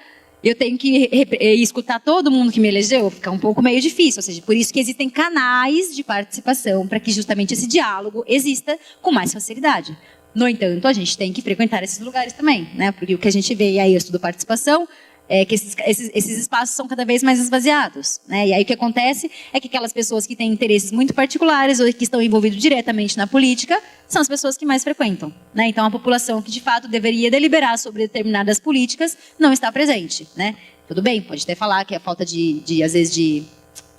eu tenho que escutar todo mundo que me elegeu, fica um pouco meio difícil. Ou seja, por isso que existem canais de participação, para que justamente esse diálogo exista com mais facilidade. No entanto, a gente tem que frequentar esses lugares também, né? Porque o que a gente vê, e aí eu estudo participação, é que esses espaços são cada vez mais esvaziados, né? E aí o que acontece é que aquelas pessoas que têm interesses muito particulares ou que estão envolvidos diretamente na política são as pessoas que mais frequentam, né? Então a população que de fato deveria deliberar sobre determinadas políticas não está presente, né? Tudo bem, pode até falar que é falta às vezes de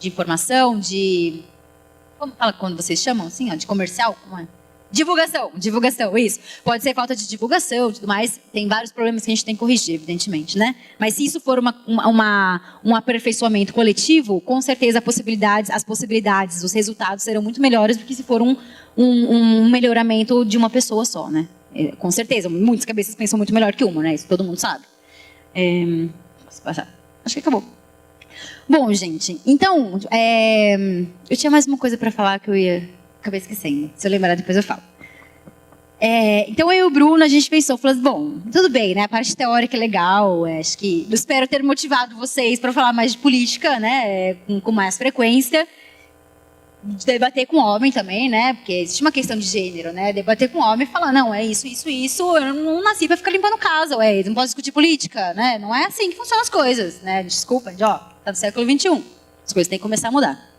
informação, como fala quando vocês chamam assim, ó, de comercial, como é? Divulgação, isso. Pode ser falta de divulgação e tudo mais. Tem vários problemas que a gente tem que corrigir, evidentemente, né? Mas se isso for um aperfeiçoamento coletivo, com certeza as possibilidades, os resultados serão muito melhores do que se for um melhoramento de uma pessoa só, né? Com certeza, muitas cabeças pensam muito melhor que uma, né? Isso todo mundo sabe. Posso passar? Acho que acabou. Bom, gente, então, eu tinha mais uma coisa para falar que acabei esquecendo. Se eu lembrar, depois eu falo. Então, eu e o Bruno, a gente pensou, falou assim, bom, tudo bem, né? A parte teórica é legal, acho que eu espero ter motivado vocês para falar mais de política, né? Com mais frequência. Debater com homem também, né? Porque existe uma questão de gênero, né? Debater com homem e falar, não, é isso, eu não nasci para ficar limpando casa, não posso discutir política, né? Não é assim que funcionam as coisas, né? Desculpa, tá no século XXI. As coisas têm que começar a mudar.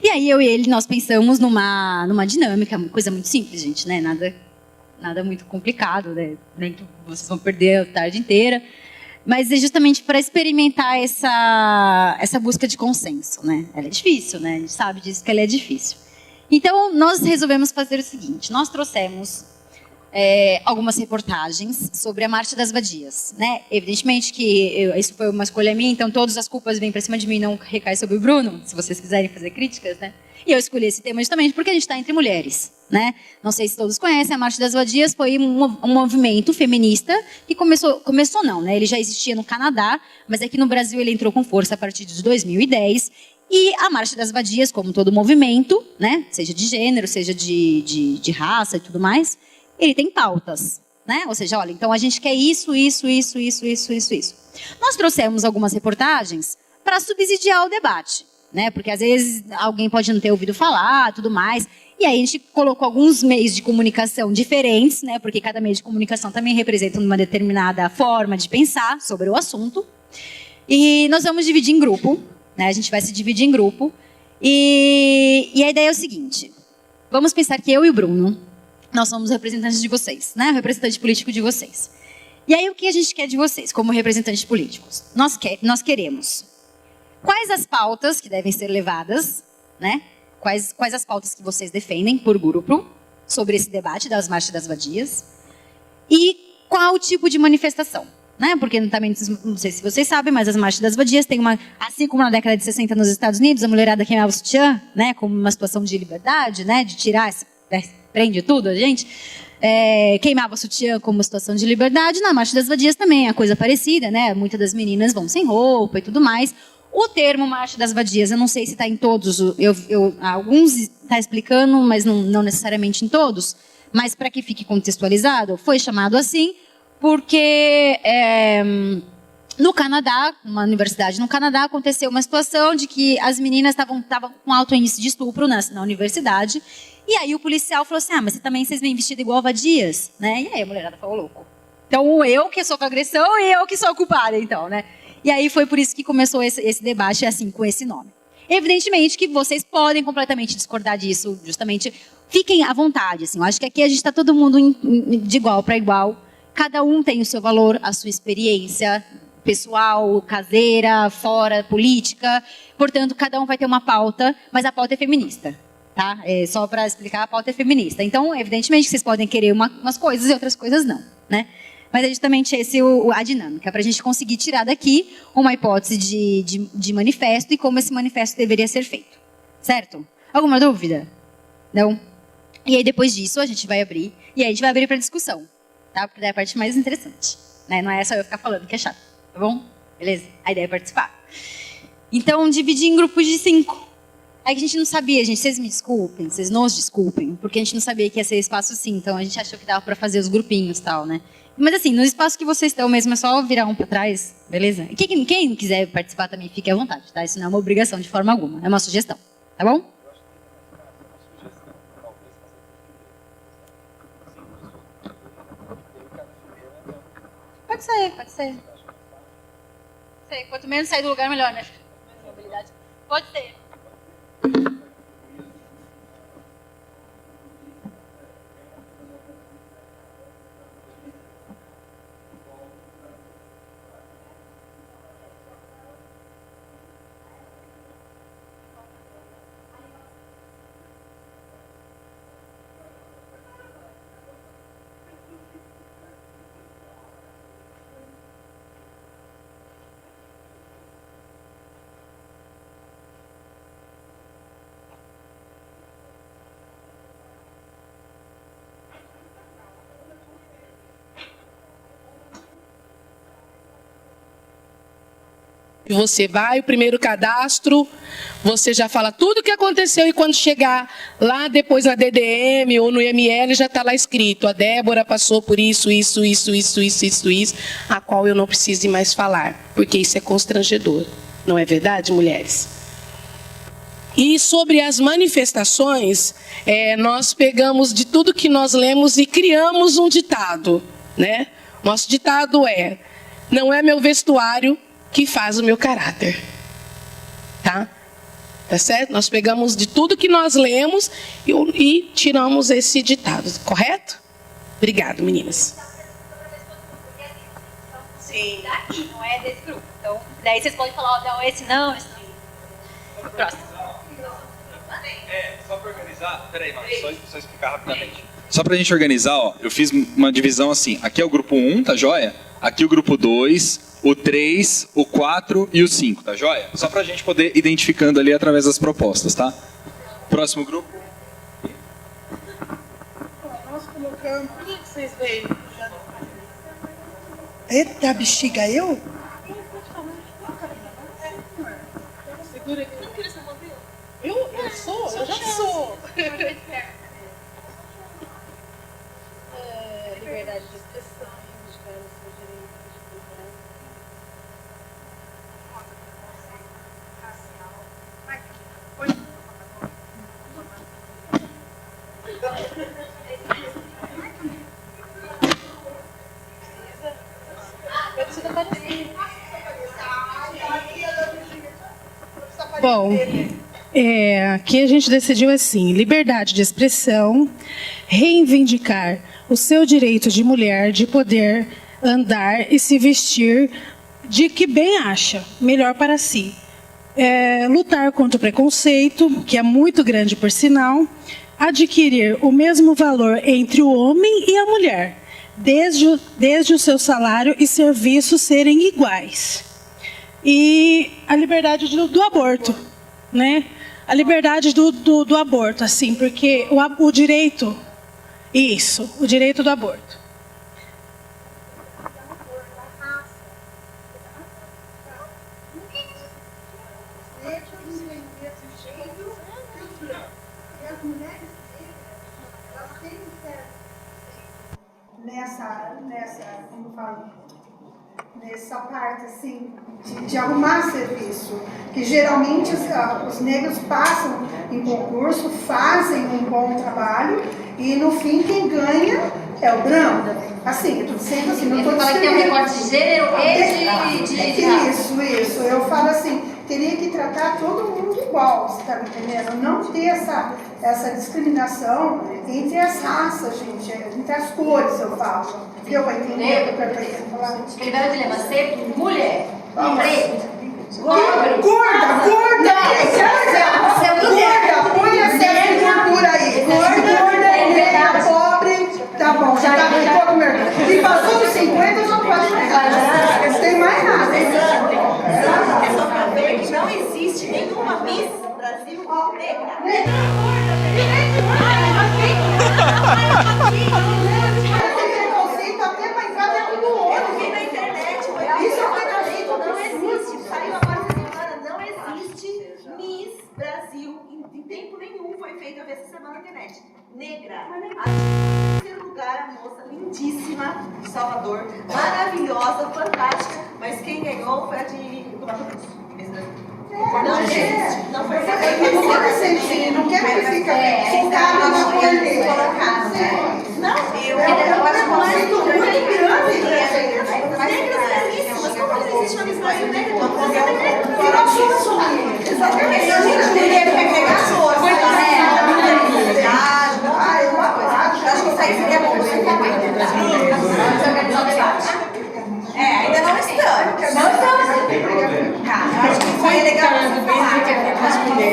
E aí, eu e ele, nós pensamos numa dinâmica, uma coisa muito simples, gente, né? Nada muito complicado, né? Nem que vocês vão perder a tarde inteira. Mas é justamente para experimentar essa busca de consenso, né? Ela é difícil, né? A gente sabe disso que ela é difícil. Então, nós resolvemos fazer o seguinte. Nós trouxemos algumas reportagens sobre a Marcha das Vadias, né? Evidentemente que isso foi uma escolha minha, então todas as culpas vêm para cima de mim, não recai sobre o Bruno, se vocês quiserem fazer críticas, né? E eu escolhi esse tema justamente porque a gente está entre mulheres, né? Não sei se todos conhecem, a Marcha das Vadias foi um movimento feminista que começou não, né? Ele já existia no Canadá, mas aqui no Brasil ele entrou com força a partir de 2010. E a Marcha das Vadias, como todo movimento, né? Seja de gênero, seja de raça e tudo mais, ele tem pautas, né? Ou seja, olha, então a gente quer isso. Nós trouxemos algumas reportagens para subsidiar o debate, né? Porque às vezes alguém pode não ter ouvido falar, tudo mais. E aí a gente colocou alguns meios de comunicação diferentes, né? Porque cada meio de comunicação também representa uma determinada forma de pensar sobre o assunto. E nós vamos dividir em grupo, né? A gente vai se dividir em grupo. E a ideia é o seguinte: vamos pensar que eu e o Bruno, nós somos representantes de vocês, né? Representante político de vocês. E aí o que a gente quer de vocês, como representantes políticos? Nós queremos quais as pautas que devem ser levadas, né? Quais as pautas que vocês defendem por grupo sobre esse debate das marchas das vadias e qual o tipo de manifestação. né? Porque também, não sei se vocês sabem, mas as marchas das vadias têm uma... Assim como na década de 60 nos Estados Unidos, a mulherada queimava o sutiã, né? Como uma situação de liberdade, né? De tirar, prende tudo a gente. Queimava o sutiã como uma situação de liberdade. Na marcha das vadias também é a coisa parecida, né? Muitas das meninas vão sem roupa e tudo mais. O termo marcha das vadias, eu não sei se está em todos, alguns está explicando, mas não necessariamente em todos, mas para que fique contextualizado, foi chamado assim porque no Canadá, uma universidade no Canadá, aconteceu uma situação de que as meninas estavam com alto índice de estupro na universidade, e aí o policial falou assim, mas vocês vêm vestidas igual vadias, né? E aí a mulherada falou, louco. Então eu que sou com agressão e eu que sou a culpada, então, né? E aí foi por isso que começou esse debate, assim, com esse nome. Evidentemente que vocês podem completamente discordar disso, justamente, fiquem à vontade, assim. Eu acho que aqui a gente está todo mundo de igual para igual. Cada um tem o seu valor, a sua experiência pessoal, caseira, fora, política. Portanto, cada um vai ter uma pauta, mas a pauta é feminista, tá? Só para explicar, a pauta é feminista. Então, evidentemente que vocês podem querer umas coisas e outras coisas não, né? Mas é justamente esse a dinâmica, para a gente conseguir tirar daqui uma hipótese de manifesto e como esse manifesto deveria ser feito. Certo? Alguma dúvida? Não? E aí, depois disso, a gente vai abrir, e aí a gente vai abrir para discussão, tá? Porque daí é a parte mais interessante, né? Não é só eu ficar falando que é chato, tá bom? Beleza? A ideia é participar. Então, dividir em grupos de 5. É que a gente não sabia, gente, vocês me desculpem, vocês nos desculpem, porque a gente não sabia que ia ser espaço assim, então a gente achou que dava para fazer os grupinhos e tal, né? Mas assim, no espaço que vocês estão mesmo, é só virar um para trás, beleza? E quem quiser participar também, fique à vontade, tá? Isso não é uma obrigação de forma alguma, é uma sugestão, tá bom? Pode ser, pode ser. Quanto menos sair do lugar, melhor, né? Menos mobilidade. Pode ser. Você vai, o primeiro cadastro, você já fala tudo o que aconteceu e quando chegar lá depois na DDM ou no IML já está lá escrito, a Débora passou por isso, a qual eu não preciso mais falar, porque isso é constrangedor. Não é verdade, mulheres? E sobre as manifestações, nós pegamos de tudo que nós lemos e criamos um ditado, né? Nosso ditado é, não é meu vestuário que faz o meu caráter. Tá? Tá certo? Nós pegamos de tudo que nós lemos e tiramos esse ditado, correto? Obrigado, meninas. Sim. Daqui, não é desse grupo. Então, daí vocês podem falar, não, esse não, esse não. Próximo. Só para organizar, peraí, Marcos, só explicar rapidamente. Só para a gente organizar, ó, eu fiz uma divisão assim, aqui é o grupo 1, tá joia? Aqui o grupo 2, o 3, o 4 e o 5, tá joia? Só para a gente poder ir identificando ali através das propostas, tá? Próximo grupo. Nós colocamos, o que vocês veem? Eita, bexiga, eu? Segura aqui. Eu sou, eu já sou. Liberdade de expressão, reivindicar os seus direitos de Bom, aqui a gente decidiu assim, liberdade de expressão, reivindicar o seu direito de mulher de poder andar e se vestir de que bem acha, melhor para si. Lutar contra o preconceito, que é muito grande por sinal, adquirir o mesmo valor entre o homem e a mulher. desde o seu salário e serviço serem iguais. E a liberdade do aborto, né? A liberdade do aborto, assim, porque o direito, isso, o direito do aborto. Como eu falo, nessa parte assim de arrumar serviço, que geralmente os negros passam em concurso, fazem um bom trabalho e no fim quem ganha é o branco. Assim, eu tô dizendo assim, não estou dizendo. Fala que tem um recorte de gênero e de raça. Isso. Eu falo assim, teria que tratar todo mundo igual, você está me entendendo? Não ter essa discriminação entre as raças, gente, entre as cores, eu falo. Deu para entender o que eu quero falar? Libera o dilema, ser mulher, preto, gorda, põe essa gordura aí. Gorda, pobre, tá bom, já tá ficou com mercado. E passou dos 50, já pode pegar. Não tem mais nada. Só para ver que não existe nenhuma Miss Brasil negra. Até para entrar dentro do olho. Eu vi na internet, isso é preconceito, não existe. Saiu agora essa semana, não existe Miss Brasil. Em tempo nenhum foi feito, eu vi essa semana na internet. Negra. Em terceiro lugar, a moça lindíssima de Salvador, maravilhosa, fantástica, mas quem ganhou foi a de Mato Grosso. Não existe. Não foi feito. Não quero que fique focado na cor dele. Não, eu acho muito grande. Mas como não existe uma Miss Brasil negra? E nós somos exatamente. A gente teria que agregar as outras. Acho que isso aí seria bom você organizar o debate. Ainda não estamos. Não estamos. Acho que foi legal você falar.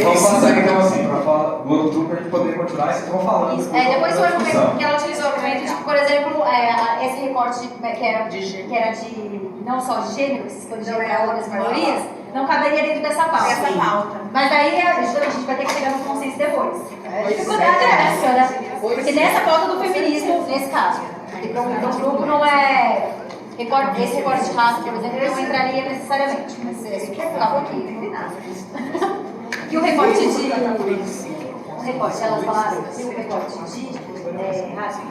Vamos passar então assim, para falar do outro turno, para a gente poder continuar e vocês vão falando. Depois o argumento que ela utilizou, o argumento de que, por exemplo, esse recorte que era de não só de gênero, que se expandiu para outras minorias, não caberia dentro dessa pauta. Mas daí a gente vai ter que chegar no consenso depois. A dificuldade é essa, né? Porque nessa pauta do feminismo, nesse caso, porque para um grupo não é. Esse recorte de raça, por exemplo, não entraria necessariamente, mas você ficava aqui. E o recorte de. Elas falaram que o recorte de raça,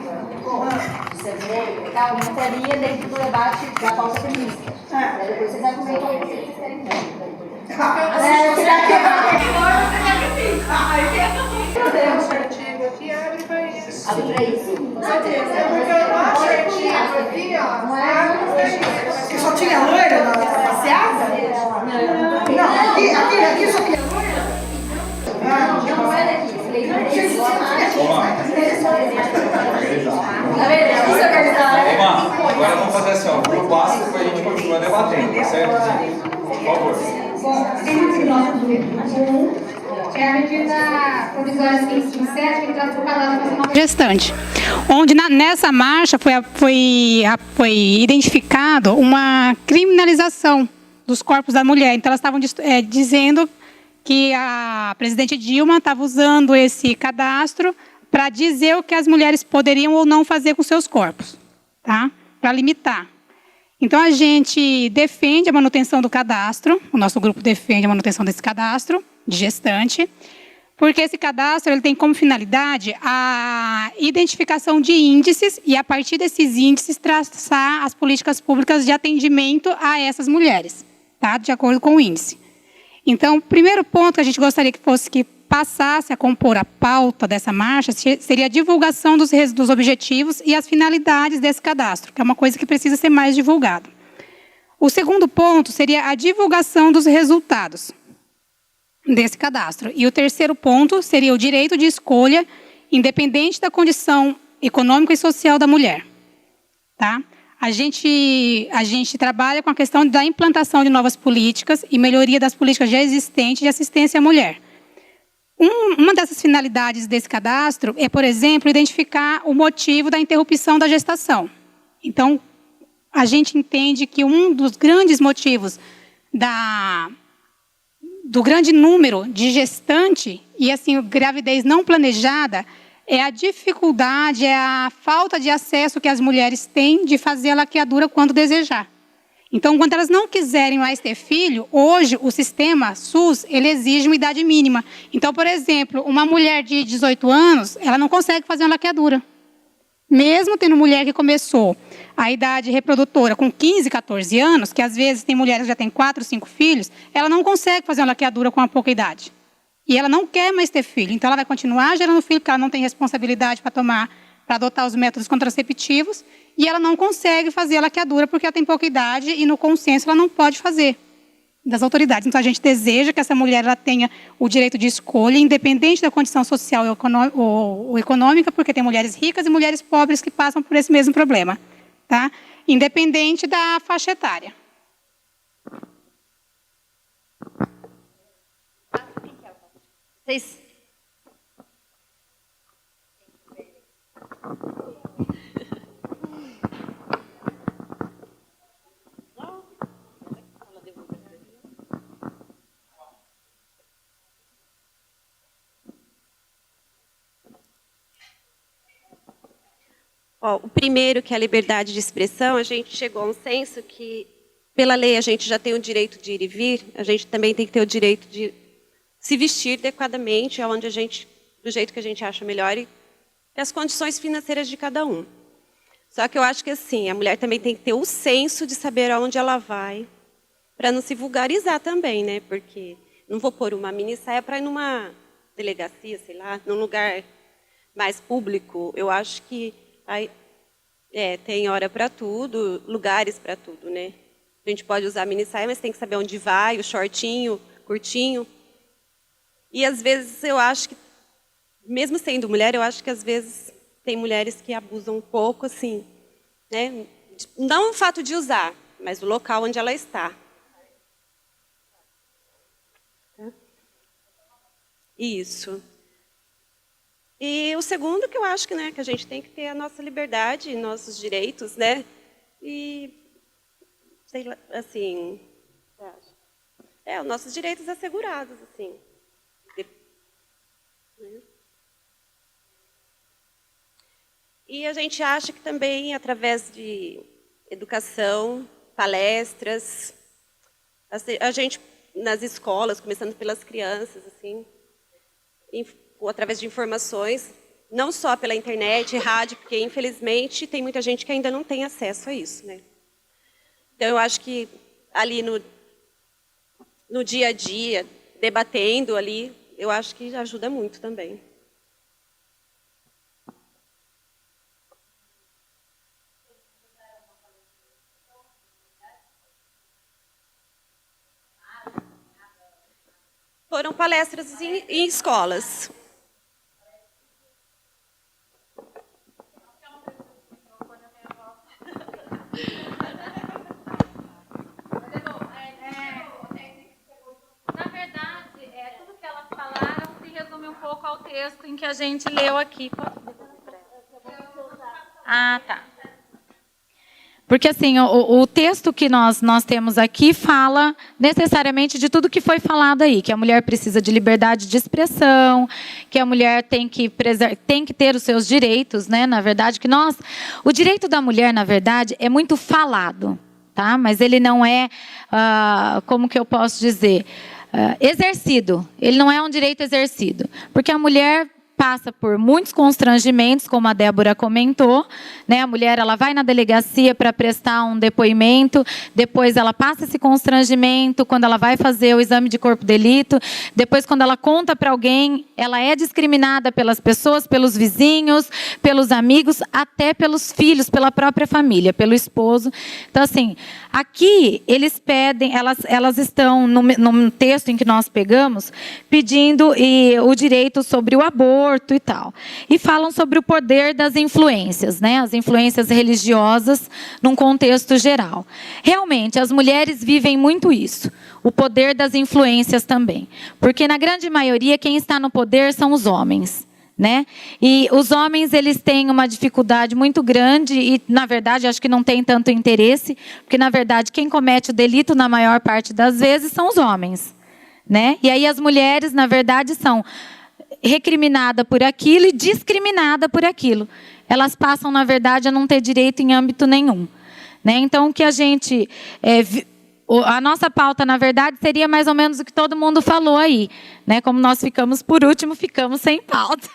de ser negro e tal, não entraria dentro do debate da pauta feminista. Depois vocês argumentam o que vocês querem. Abre para isso. Que só tinha loira na passeada? Não, aqui só tinha loira? Não é daqui. Agora vamos fazer assim, por passo, depois a gente continua debatendo, tá certo? Por favor. É a medida provisória 557 que traz para o cadastro gestante, onde nessa marcha foi identificado uma criminalização dos corpos da mulher. Então, elas estavam dizendo que a presidente Dilma estava usando esse cadastro para dizer o que as mulheres poderiam ou não fazer com seus corpos, tá? Para limitar. Então, a gente defende a manutenção do cadastro, o nosso grupo defende a manutenção desse cadastro de gestante, porque esse cadastro ele tem como finalidade a identificação de índices e, a partir desses índices, traçar as políticas públicas de atendimento a essas mulheres, tá? De acordo com o índice. Então, o primeiro ponto que a gente gostaria que passasse a compor a pauta dessa marcha seria a divulgação dos objetivos e as finalidades desse cadastro, que é uma coisa que precisa ser mais divulgada. O segundo ponto seria a divulgação dos resultados desse cadastro. E o terceiro ponto seria o direito de escolha, independente da condição econômica e social da mulher. Tá? A gente trabalha com a questão da implantação de novas políticas e melhoria das políticas já existentes de assistência à mulher. Uma dessas finalidades desse cadastro é, por exemplo, identificar o motivo da interrupção da gestação. Então, a gente entende que um dos grandes motivos do grande número de gestante e assim gravidez não planejada é a dificuldade, é a falta de acesso que as mulheres têm de fazer a laqueadura quando desejar. Então, quando elas não quiserem mais ter filho, hoje o sistema SUS ele exige uma idade mínima. Então, por exemplo, uma mulher de 18 anos, ela não consegue fazer uma laqueadura. Mesmo tendo mulher que começou a idade reprodutora com 15, 14 anos, que às vezes tem mulheres que já têm 4, 5 filhos, ela não consegue fazer uma laqueadura com uma pouca idade. E ela não quer mais ter filho. Então, ela vai continuar gerando filho, porque ela não tem responsabilidade para adotar os métodos contraceptivos, e ela não consegue fazer a laqueadura porque ela tem pouca idade e no consenso ela não pode fazer das autoridades. Então, a gente deseja que essa mulher ela tenha o direito de escolha, independente da condição social ou econômica, porque tem mulheres ricas e mulheres pobres que passam por esse mesmo problema, tá? Independente da faixa etária. Vocês... O primeiro, que é a liberdade de expressão, a gente chegou a um senso que, pela lei, a gente já tem o direito de ir e vir, a gente também tem que ter o direito de se vestir adequadamente, do jeito que a gente acha melhor, e as condições financeiras de cada um. Só que eu acho que assim, a mulher também tem que ter o senso de saber aonde ela vai, para não se vulgarizar também, né? Porque não vou pôr uma mini saia para ir numa delegacia, sei lá, num lugar mais público. Eu acho que tem hora para tudo, lugares para tudo, né? A gente pode usar mini saia, mas tem que saber onde vai, o shortinho, curtinho. E às vezes eu acho que, mesmo sendo mulher, eu acho que às vezes tem mulheres que abusam um pouco, assim, né? Não o fato de usar, mas o local onde ela está. Isso. E o segundo que eu acho que, né, que a gente tem que ter a nossa liberdade, nossos direitos, né? E, sei lá, assim, os nossos direitos assegurados, assim. E a gente acha que também, através de educação, palestras, a gente, nas escolas, começando pelas crianças, assim, ou através de informações, não só pela internet, rádio, porque, infelizmente, tem muita gente que ainda não tem acesso a isso, né? Então, eu acho que ali no dia a dia, debatendo ali, eu acho que ajuda muito também. Foram palestras em escolas. Na verdade, tudo que elas falaram se resume um pouco ao texto em que a gente leu aqui. Ah, tá. Porque, assim, o texto que nós temos aqui fala necessariamente de tudo que foi falado aí, que a mulher precisa de liberdade de expressão, que a mulher tem que ter os seus direitos, né? Na verdade, o direito da mulher, na verdade, é muito falado, tá? Mas ele não é, como que eu posso dizer, exercido. Ele não é um direito exercido. Porque a mulher passa por muitos constrangimentos, como a Débora comentou, né? A mulher ela vai na delegacia para prestar um depoimento, depois ela passa esse constrangimento quando ela vai fazer o exame de corpo de delito, depois quando ela conta para alguém, ela é discriminada pelas pessoas, pelos vizinhos, pelos amigos, até pelos filhos, pela própria família, pelo esposo. Então, assim, aqui eles pedem, elas estão no texto em que nós pegamos, pedindo o direito sobre o aborto e tal. E falam sobre o poder das influências, né? As influências religiosas num contexto geral. Realmente, as mulheres vivem muito isso. O poder das influências também. Porque, na grande maioria, quem está no poder são os homens. né? E os homens, eles têm uma dificuldade muito grande e, na verdade, acho que não tem tanto interesse, porque, na verdade, quem comete o delito, na maior parte das vezes, são os homens, né? E aí as mulheres, na verdade, são recriminadas por aquilo e discriminadas por aquilo. Elas passam, na verdade, a não ter direito em âmbito nenhum, né? Então, o que a gente... a nossa pauta, na verdade, seria mais ou menos o que todo mundo falou aí, né? Como nós ficamos por último, ficamos sem pauta.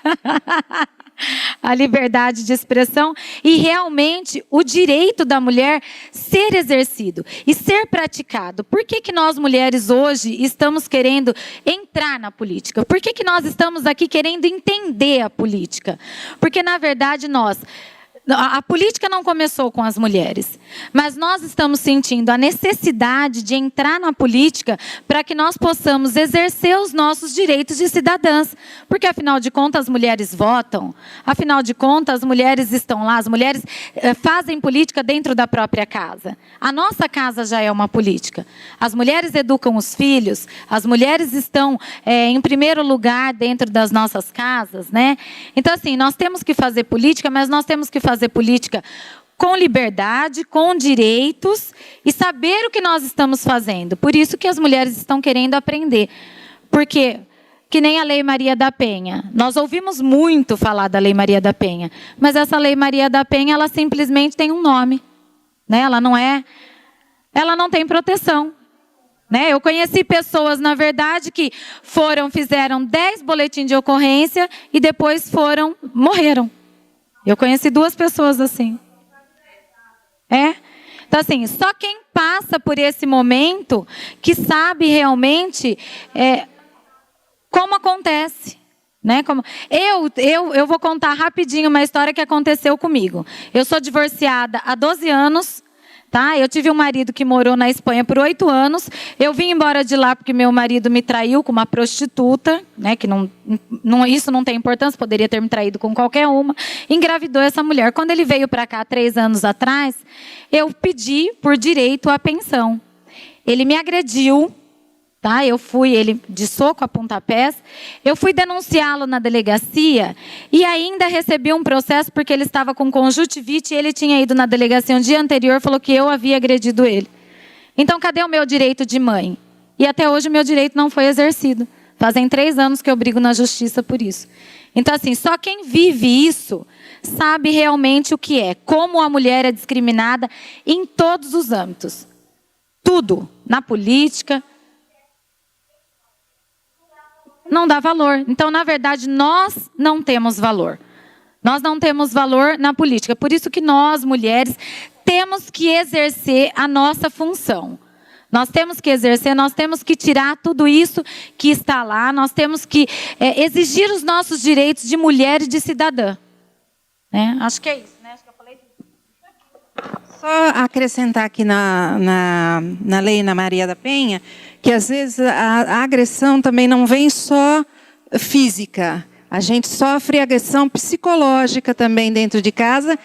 A liberdade de expressão e realmente o direito da mulher ser exercido e ser praticado. Por que que nós mulheres hoje estamos querendo entrar na política? Por que que nós estamos aqui querendo entender a política? Porque, na verdade, a política não começou com as mulheres, mas nós estamos sentindo a necessidade de entrar na política para que nós possamos exercer os nossos direitos de cidadãs. Porque, afinal de contas, as mulheres votam, afinal de contas, as mulheres estão lá, as mulheres fazem política dentro da própria casa. A nossa casa já é uma política. As mulheres educam os filhos, as mulheres estão em primeiro lugar dentro das nossas casas, né? Então, assim, nós temos que fazer política, mas nós temos que fazer política com liberdade, com direitos e saber o que nós estamos fazendo. Por isso que as mulheres estão querendo aprender. Porque, que nem a Lei Maria da Penha. Nós ouvimos muito falar da Lei Maria da Penha, mas essa Lei Maria da Penha, ela simplesmente tem um nome, né? Ela não tem proteção. Né? Eu conheci pessoas, na verdade, que fizeram 10 boletins de ocorrência e depois morreram. Eu conheci 2 pessoas assim. Então, assim, só quem passa por esse momento que sabe realmente como acontece. Né? Eu vou contar rapidinho uma história que aconteceu comigo. Eu sou divorciada há 12 anos. Tá? Eu tive um marido que morou na Espanha por 8 anos. Eu vim embora de lá porque meu marido me traiu com uma prostituta, né? Que isso não tem importância, poderia ter me traído com qualquer uma. Engravidou essa mulher. Quando ele veio para cá 3 anos atrás, eu pedi por direito à pensão. Ele me agrediu. Tá? Ele de soco a pontapés. Eu fui denunciá-lo na delegacia e ainda recebi um processo porque ele estava com conjuntivite e ele tinha ido na delegacia um dia anterior e falou que eu havia agredido ele. Então, cadê o meu direito de mãe? E até hoje o meu direito não foi exercido. Fazem 3 anos que eu brigo na justiça por isso. Então, assim, só quem vive isso sabe realmente o que é. Como a mulher é discriminada em todos os âmbitos. Tudo. Na política. Não dá valor. Então, na verdade, nós não temos valor. Nós não temos valor na política. Por isso que nós, mulheres, temos que exercer a nossa função. Nós temos que exercer, nós temos que tirar tudo isso que está lá, nós temos que exigir os nossos direitos de mulher e de cidadã. Acho que é isso, né? Acho que eu falei tudo. Só acrescentar aqui na Lei Maria da Penha, que às vezes a agressão também não vem só física. A gente sofre agressão psicológica também dentro de casa.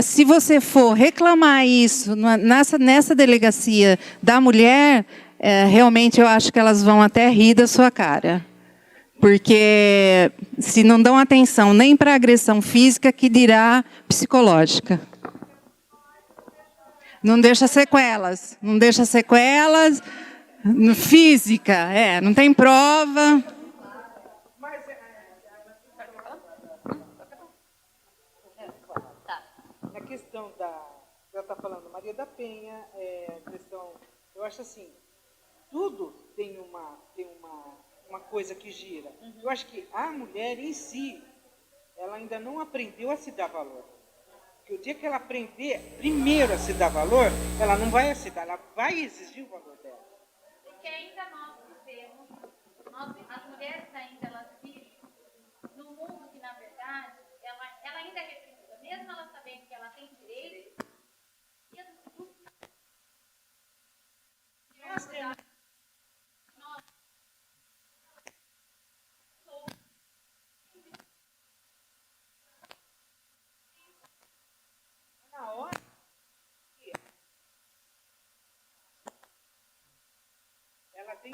Se você for reclamar isso nessa delegacia da mulher, realmente eu acho que elas vão até rir da sua cara. Porque se não dão atenção nem para a agressão física, que dirá psicológica. Não deixa sequelas. Não deixa sequelas. Física, não tem prova. Na questão ela está falando, Maria da Penha, questão, eu acho assim, tudo tem uma coisa que gira. Eu acho que a mulher em si, ela ainda não aprendeu a se dar valor. Porque o dia que ela aprender primeiro a se dar valor, ela não vai se dar, ela vai exigir o valor dela. Porque ainda nós vivemos, as mulheres ainda elas vivem num mundo que, na verdade, ela ainda é reprimida. Mesmo ela sabendo que ela tem direito, nós temos. Na hora que ela tem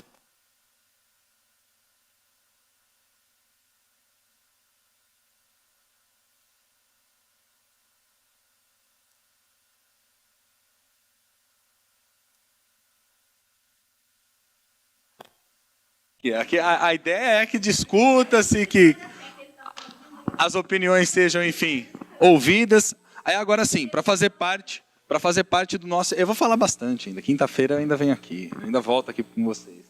A ideia é que discuta-se, que as opiniões sejam, enfim, ouvidas. Aí agora sim, para fazer parte do nosso... Eu vou falar bastante ainda. Quinta-feira eu ainda venho aqui, eu ainda volto aqui com vocês.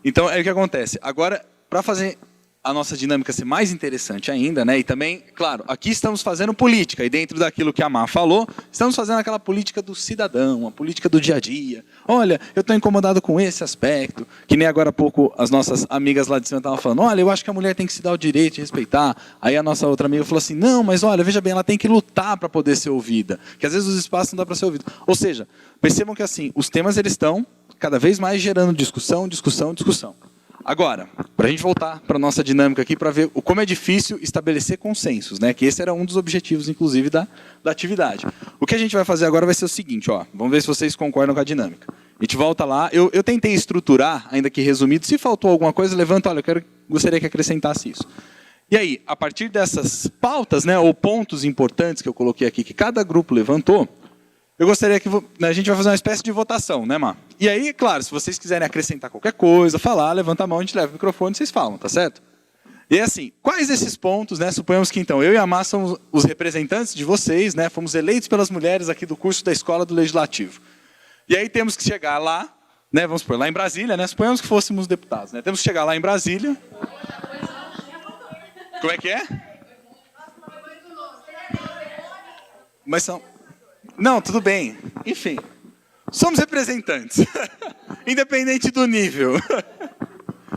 Então, é o que acontece. Agora, para fazer a nossa dinâmica ser mais interessante ainda, né? E também, claro, aqui estamos fazendo política, e dentro daquilo que a Má falou, estamos fazendo aquela política do cidadão, a política do dia a dia. Olha, eu estou incomodado com esse aspecto, que nem agora há pouco as nossas amigas lá de cima estavam falando, olha, eu acho que a mulher tem que se dar o direito de respeitar. Aí a nossa outra amiga falou assim, não, mas olha, veja bem, ela tem que lutar para poder ser ouvida, que às vezes os espaços não dá para ser ouvido. Ou seja, percebam que assim, os temas eles estão cada vez mais gerando discussão. Agora, para a gente voltar para a nossa dinâmica aqui, para ver como é difícil estabelecer consensos, né? Que esse era um dos objetivos, inclusive, da atividade. O que a gente vai fazer agora vai ser o seguinte, ó, vamos ver se vocês concordam com a dinâmica. A gente volta lá, eu tentei estruturar, ainda que resumido, se faltou alguma coisa, levanta, olha, gostaria que acrescentasse isso. E aí, a partir dessas pautas, né, ou pontos importantes que eu coloquei aqui, que cada grupo levantou, eu gostaria que a gente vai fazer uma espécie de votação, né, Má? E aí, claro, se vocês quiserem acrescentar qualquer coisa, falar, levanta a mão, a gente leva o microfone e vocês falam, tá certo? E é assim, quais desses pontos, né, suponhamos que então eu e a Má somos os representantes de vocês, né, fomos eleitos pelas mulheres aqui do curso da Escola do Legislativo. E aí temos que chegar lá, né, vamos supor, lá em Brasília, né, suponhamos que fôssemos deputados, né, temos que chegar lá em Brasília. Como é que é? Mas são... Não, tudo bem. Enfim, somos representantes, independente do nível.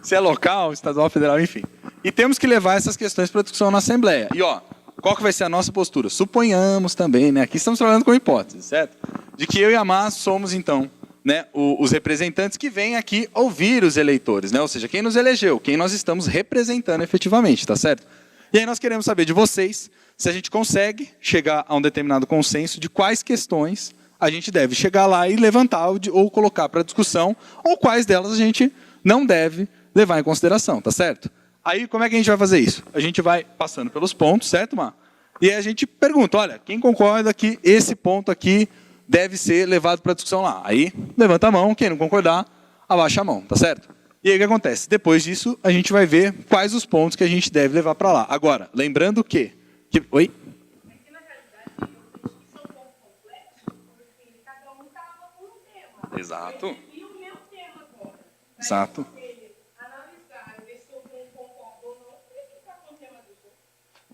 Se é local, estadual, federal, enfim. E temos que levar essas questões para discussão na Assembleia. E, ó, qual que vai ser a nossa postura? Suponhamos também, né, aqui estamos trabalhando com hipóteses, certo? De que eu e a Má somos, então, né, os representantes que vêm aqui ouvir os eleitores, né? Ou seja, quem nos elegeu, quem nós estamos representando efetivamente, tá certo? E aí nós queremos saber de vocês se a gente consegue chegar a um determinado consenso de quais questões a gente deve chegar lá e levantar ou colocar para discussão, ou quais delas a gente não deve levar em consideração, tá certo? Aí como é que a gente vai fazer isso? A gente vai passando pelos pontos, certo, Má? E aí a gente pergunta, olha, quem concorda que esse ponto aqui deve ser levado para discussão lá? Aí levanta a mão, quem não concordar, abaixa a mão, tá certo? E aí o que acontece? Depois disso, a gente vai ver quais os pontos que a gente deve levar para lá. Agora, lembrando que... Oi? Exato. Exato.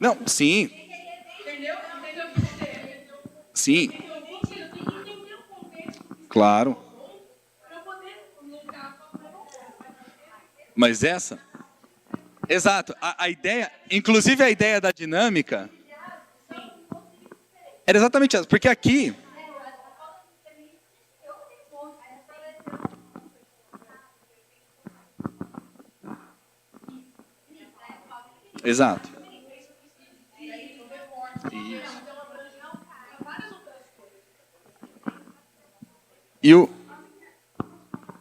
Não, sim. Sim. Claro. Mas essa... Exato. A ideia, inclusive a ideia da dinâmica, era exatamente essa. Porque aqui... Exato. Isso. E o...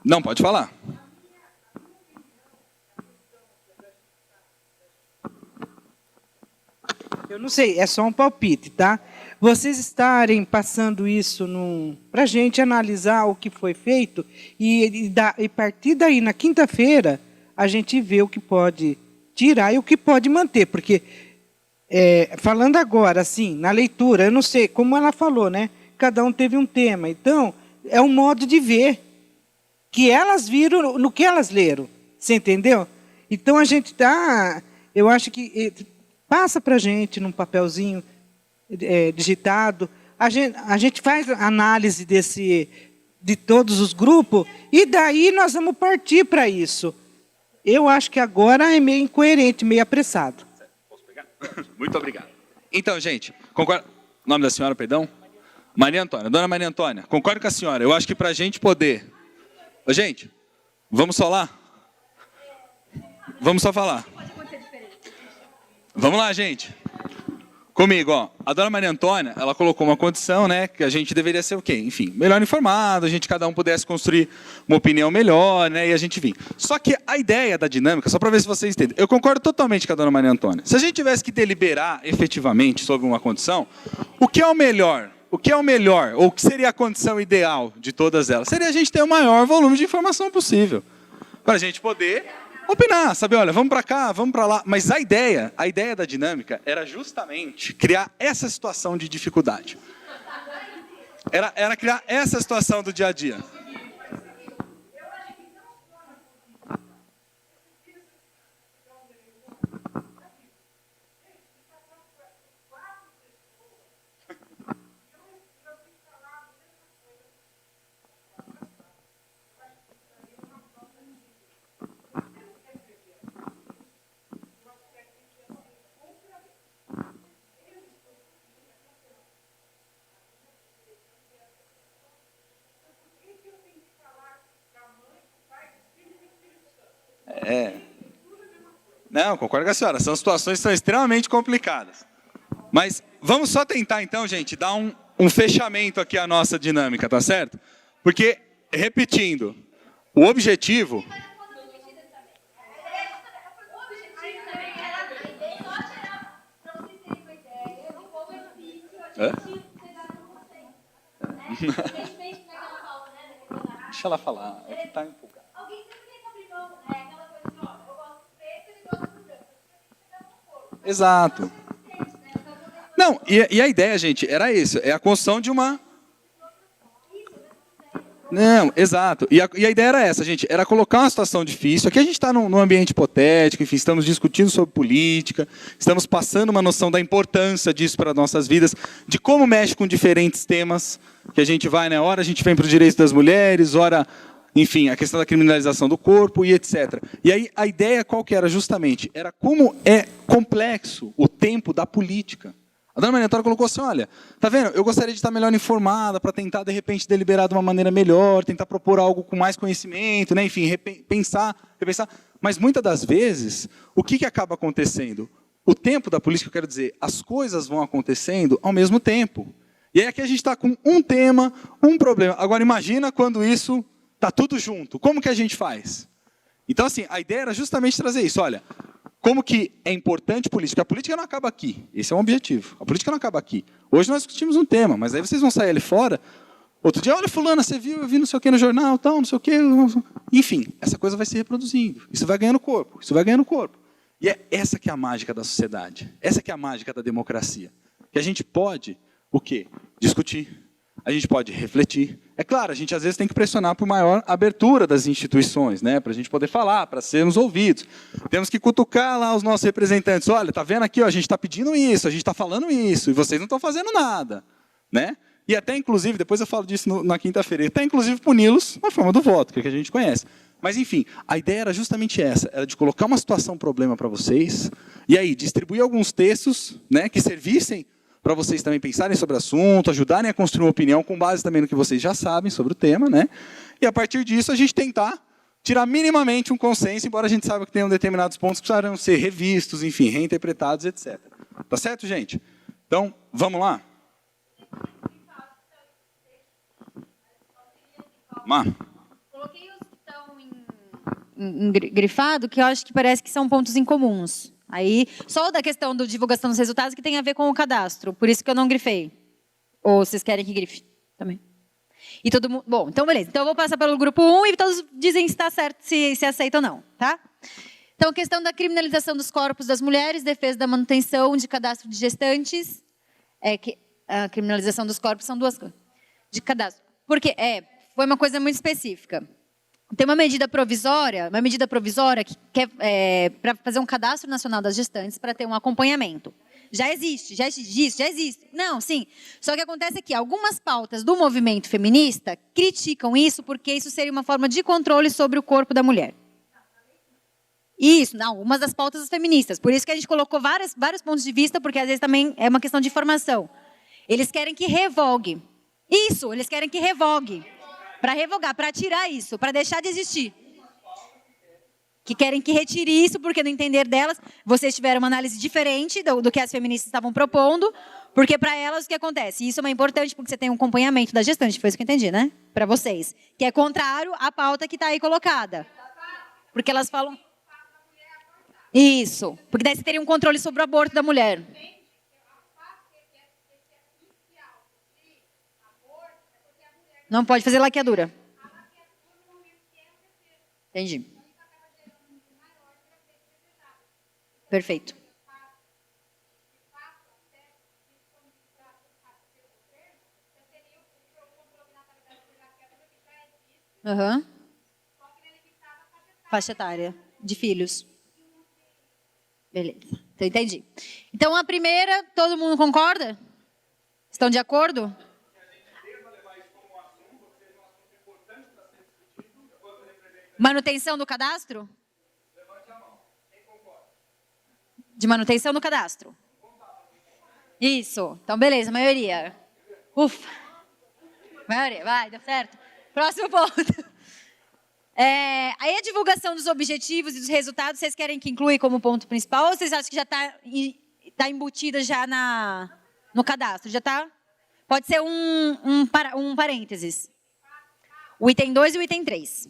Não, pode falar. Eu não sei, é só um palpite, tá? Vocês estarem passando isso para a gente analisar o que foi feito e partir daí, na quinta-feira, a gente vê o que pode tirar e o que pode manter. Porque, falando agora, assim, na leitura, eu não sei, como ela falou, né? Cada um teve um tema. Então, é um modo de ver que elas viram no que elas leram. Você entendeu? Então, a gente está... Eu acho que... Passa para a gente num papelzinho digitado. A gente faz análise de todos os grupos e daí nós vamos partir para isso. Eu acho que agora é meio incoerente, meio apressado. Posso pegar? Muito obrigado. Então, gente, concorda... O nome da senhora, perdão? Maria Antônia. Dona Maria Antônia, concordo com a senhora. Eu acho que para a gente poder... Ô, gente, vamos só lá? Vamos só falar. Vamos lá, gente. Comigo, ó. A dona Maria Antônia, ela colocou uma condição, né, que a gente deveria ser o quê? Enfim, melhor informado, cada um pudesse construir uma opinião melhor, né, e a gente vir. Só que a ideia da dinâmica, só para ver se vocês entendem, eu concordo totalmente com a dona Maria Antônia. Se a gente tivesse que deliberar efetivamente sobre uma condição, o que é o melhor? O que é o melhor? Ou o que seria a condição ideal de todas elas? Seria a gente ter o maior volume de informação possível. Para a gente poder Opinar, sabe? Olha, vamos para cá, vamos para lá. Mas a ideia da dinâmica era justamente criar essa situação de dificuldade. Era criar essa situação do dia a dia. Não, concordo com a senhora. São situações que são extremamente complicadas. Mas vamos só tentar, então, gente, dar um fechamento aqui à nossa dinâmica, tá certo? Porque, repetindo, o objetivo... Hã? Deixa ela falar, é que tá empolgado. Exato. Não, e a ideia, gente, era isso. É a construção de uma... Não, exato. E a ideia era essa, gente. Era colocar uma situação difícil. Aqui a gente está num ambiente hipotético, enfim, estamos discutindo sobre política, estamos passando uma noção da importância disso para nossas vidas, de como mexe com diferentes temas que a gente vai, né? Ora a gente vem para os direitos das mulheres, ora... Enfim, a questão da criminalização do corpo e etc. E aí a ideia qual que era justamente? Era como é complexo o tempo da política. A dona Maria Antônia colocou assim, olha, tá vendo? Eu gostaria de estar melhor informada para tentar, de repente, deliberar de uma maneira melhor, tentar propor algo com mais conhecimento, né? Enfim, repensar. Mas muitas das vezes, o que acaba acontecendo? O tempo da política, eu quero dizer, as coisas vão acontecendo ao mesmo tempo. E aí aqui a gente está com um tema, um problema. Agora imagina quando isso... Está tudo junto. Como que a gente faz? Então, assim, a ideia era justamente trazer isso. Olha, como que é importante política. A política não acaba aqui. Esse é um objetivo. A política não acaba aqui. Hoje nós discutimos um tema, mas aí vocês vão sair ali fora. Outro dia, olha, fulana, você viu? Eu vi não sei o que no jornal, tal, não sei o que. Enfim, essa coisa vai se reproduzindo. Isso vai ganhando corpo. Isso vai ganhando corpo. E é essa que é a mágica da sociedade. Essa que é a mágica da democracia. Que a gente pode, o quê? Discutir. A gente pode refletir. É claro, a gente às vezes tem que pressionar por maior abertura das instituições, né, para a gente poder falar, para sermos ouvidos. Temos que cutucar lá os nossos representantes. Olha, tá vendo aqui, ó, a gente está pedindo isso, a gente está falando isso, e vocês não estão fazendo nada. Né? E até, inclusive, depois eu falo disso na quinta-feira, até, inclusive, puni-los na forma do voto, que é que a gente conhece. Mas, enfim, a ideia era justamente essa, era de colocar uma situação problema para vocês, e aí distribuir alguns textos, né, que servissem para vocês também pensarem sobre o assunto, ajudarem a construir uma opinião com base também no que vocês já sabem sobre o tema, né? E a partir disso a gente tentar tirar minimamente um consenso, embora a gente saiba que tenham determinados pontos que precisarão ser revistos, enfim, reinterpretados, etc. Tá certo, gente? Então, vamos lá? Coloquei os que estão em grifado, que eu acho que parece que são pontos incomuns. Aí, só da questão da divulgação dos resultados que tem a ver com o cadastro. Por isso que eu não grifei. Ou vocês querem que grife também? E todo mundo... Bom, então beleza. Então eu vou passar pelo grupo 1 e todos dizem se está certo, se aceita ou não, tá? Então, a questão da criminalização dos corpos das mulheres, defesa da manutenção de cadastro de gestantes. A criminalização dos corpos são duas coisas. De cadastro. Porque foi uma coisa muito específica. Tem uma medida provisória que quer para fazer um cadastro nacional das gestantes para ter um acompanhamento. Já existe. Não, sim. Só que acontece que algumas pautas do movimento feminista criticam isso porque isso seria uma forma de controle sobre o corpo da mulher. Isso, não, uma das pautas feministas. Por isso que a gente colocou vários pontos de vista, porque às vezes também é uma questão de informação. Eles querem que revogue. Isso, eles querem que revogue. Para revogar, para tirar isso, para deixar de existir. Que querem que retire isso, porque no entender delas, vocês tiveram uma análise diferente do que as feministas estavam propondo, porque para elas o que acontece? E isso é importante, porque você tem um acompanhamento da gestante, foi isso que eu entendi, né? Para vocês. Que é contrário à pauta que está aí colocada. Porque elas falam... Isso, porque daí você teria um controle sobre o aborto da mulher. Não pode fazer laqueadura. Entendi. Perfeito. Aham. Faixa etária de filhos. Beleza, então entendi. Então a primeira, todo mundo concorda? Estão de acordo? Manutenção do cadastro? De manutenção do cadastro. Isso. Então, beleza, maioria. Ufa. Maioria, vai, deu certo. Próximo ponto. Aí a divulgação dos objetivos e dos resultados, vocês querem que inclui como ponto principal ou vocês acham que já está embutida já no cadastro? Já está? Pode ser um parênteses. O item 2 e o item 3.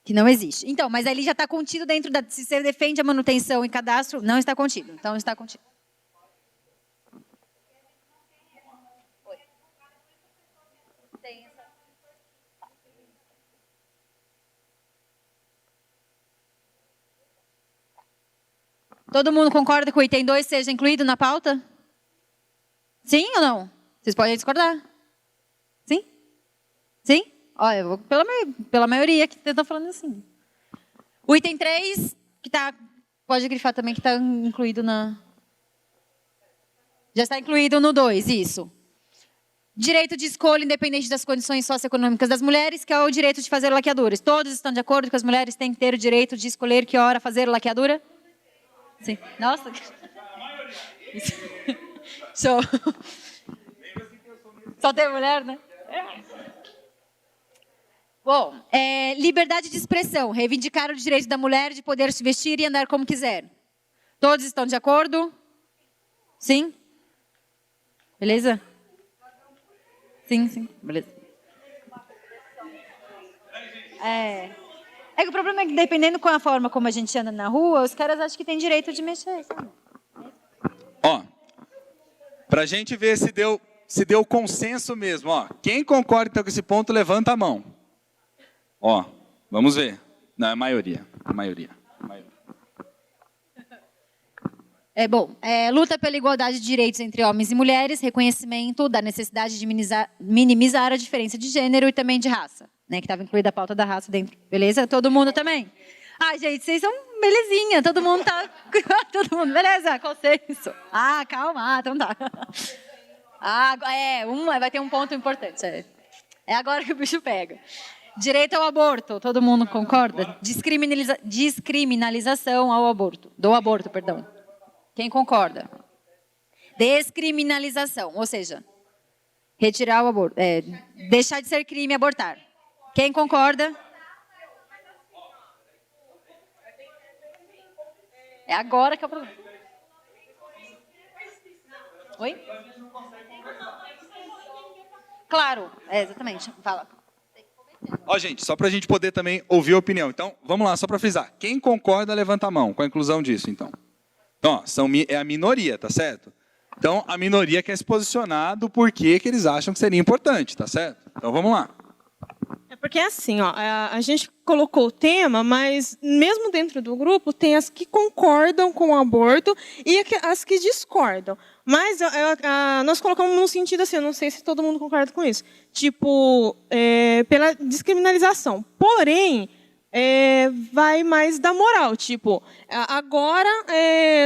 Que não existe. Então, mas ali já está contido dentro da... Se você defende a manutenção e cadastro, não está contido. Então, está contido. Todo mundo concorda que o item 2 seja incluído na pauta? Sim ou não? Vocês podem discordar. Sim? Sim? Olha, eu vou pela maioria que estão falando assim. O item 3, que tá, pode grifar também que está incluído na... Já está incluído no 2, isso. Direito de escolha independente das condições socioeconômicas das mulheres, que é o direito de fazer laqueaduras. Todos estão de acordo que as mulheres têm que ter o direito de escolher que hora fazer laqueadura? Sim. Nossa. Show. Só tem mulher, né? Bom, liberdade de expressão. Reivindicar o direito da mulher de poder se vestir e andar como quiser. Todos estão de acordo? Sim? Beleza? Sim, sim. Beleza. Que o problema é que dependendo com a forma como a gente anda na rua, os caras acham que tem direito de mexer, sabe? Ó, pra gente ver se deu consenso mesmo, ó. Quem concorda então, com esse ponto, levanta a mão. Ó, vamos ver. Não, é a maioria. Luta pela igualdade de direitos entre homens e mulheres, reconhecimento da necessidade de minimizar a diferença de gênero e também de raça, né, que estava incluída a pauta da raça dentro. Beleza? Todo mundo também? Ah, gente, vocês são belezinha. Todo mundo tá... Todo mundo, beleza? Consenso. Ah, calma. Então tá. Vai ter um ponto importante. É agora que o bicho pega. Direito ao aborto. Todo mundo concorda? Descriminalização ao aborto. Do aborto, perdão. Quem concorda? Descriminalização, ou seja, retirar o aborto, deixar de ser crime abortar. Quem concorda? É agora que é o problema. Oi? Claro, exatamente. Fala. Ó, gente, só para a gente poder também ouvir a opinião. Então, vamos lá, só para frisar. Quem concorda, levanta a mão com a inclusão disso, então. Então, é a minoria, tá certo? Então, a minoria quer se posicionar do porquê que eles acham que seria importante, tá certo? Então, vamos lá. É porque assim, ó, a gente colocou o tema, mas mesmo dentro do grupo tem as que concordam com o aborto e as que discordam. Mas nós colocamos num sentido assim, eu não sei se todo mundo concorda com isso, tipo, pela descriminalização. Porém, vai mais da moral, tipo, agora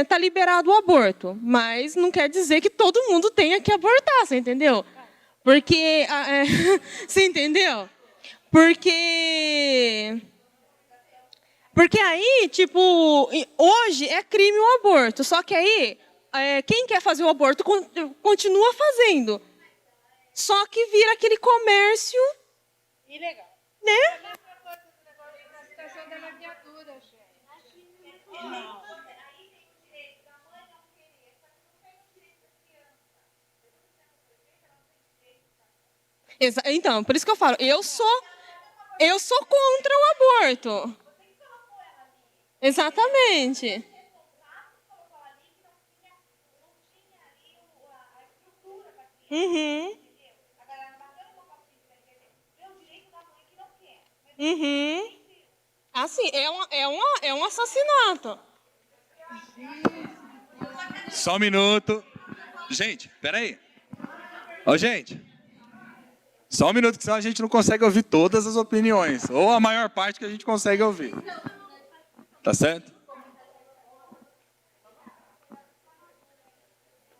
está liberado o aborto, mas não quer dizer que todo mundo tenha que abortar, você entendeu? Porque, você entendeu? Porque aí, tipo, hoje é crime o aborto, só que aí, quem quer fazer o aborto continua fazendo, só que vira aquele comércio ilegal, né? Então, por isso que eu falo, eu sou contra o aborto. Exatamente. Uhum. Uhum. assim, é um assassinato. Só um minuto. Gente, peraí. Ô, gente. Só um minuto, que senão a gente não consegue ouvir todas as opiniões. Ou a maior parte que a gente consegue ouvir. Tá certo?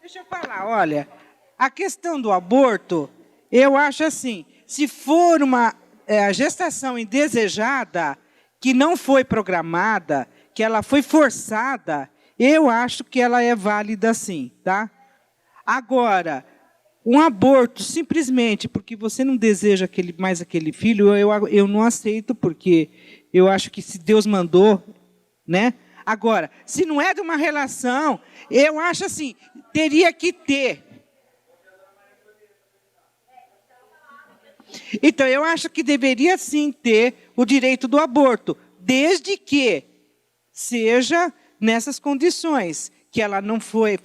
Deixa eu falar, olha, a questão do aborto, eu acho assim, se for uma gestação indesejada, que não foi programada, que ela foi forçada, eu acho que ela é válida sim, tá? Agora, um aborto simplesmente porque você não deseja mais aquele filho, eu não aceito, porque eu acho que se Deus mandou, né? Agora, se não é de uma relação, eu acho assim, teria que ter. Então, eu acho que deveria sim ter o direito do aborto, desde que seja nessas condições, que ela não foi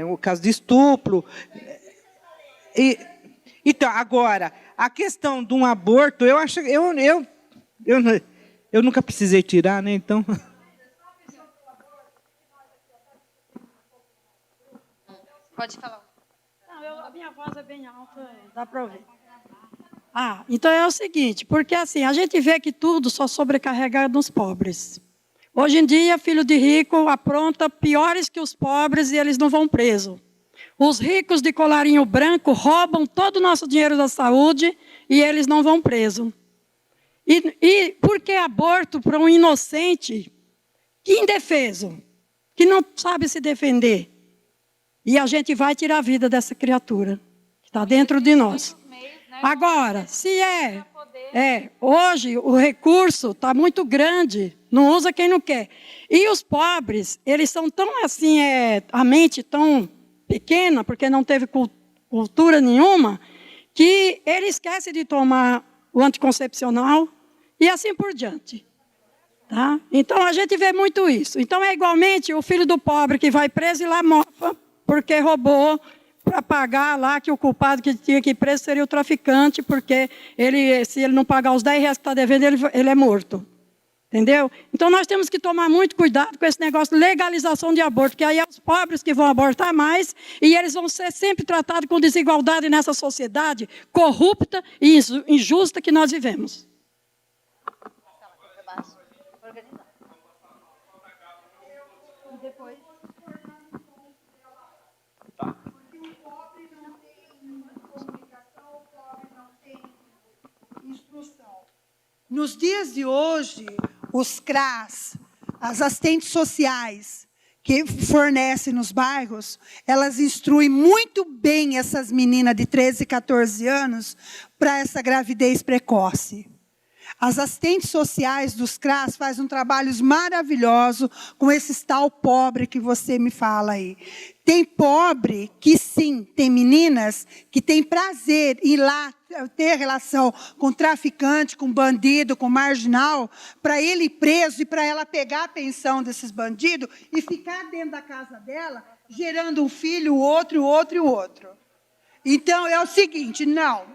o caso de estupro. Então, agora, a questão de um aborto, eu acho, eu nunca precisei tirar, né? Então. Pode falar. Não, a minha voz é bem alta, dá para ouvir. Então é o seguinte, porque assim, a gente vê que tudo só sobrecarrega nos pobres. Hoje em dia, filho de rico apronta piores que os pobres e eles não vão presos. Os ricos de colarinho branco roubam todo o nosso dinheiro da saúde e eles não vão presos. E por que aborto para um inocente, indefeso, que não sabe se defender? E a gente vai tirar a vida dessa criatura que está dentro de nós. Agora, se hoje o recurso está muito grande, não usa quem não quer. E os pobres, eles são tão assim, a mente tão pequena, porque não teve cultura nenhuma, que ele esquece de tomar o anticoncepcional e assim por diante. Tá? Então, a gente vê muito isso. Então, é igualmente o filho do pobre que vai preso e lá mofa, porque roubou para pagar lá, que o culpado que tinha que ir preso seria o traficante, porque se ele não pagar os 10 reais que está devendo, ele é morto. Entendeu? Então, nós temos que tomar muito cuidado com esse negócio de legalização de aborto, porque aí é os pobres que vão abortar mais e eles vão ser sempre tratados com desigualdade nessa sociedade corrupta e injusta que nós vivemos. Nos dias de hoje, os CRAS, as assistentes sociais que fornecem nos bairros, elas instruem muito bem essas meninas de 13, 14 anos para essa gravidez precoce. As assistentes sociais dos CRAS fazem um trabalho maravilhoso com esse tal pobre que você me fala aí. Tem pobre que sim, tem meninas que têm prazer em ir lá ter relação com traficante, com bandido, com marginal, para ele ir preso e para ela pegar a pensão desses bandidos e ficar dentro da casa dela, gerando um filho, o outro, o outro e o outro. Então, é o seguinte, não.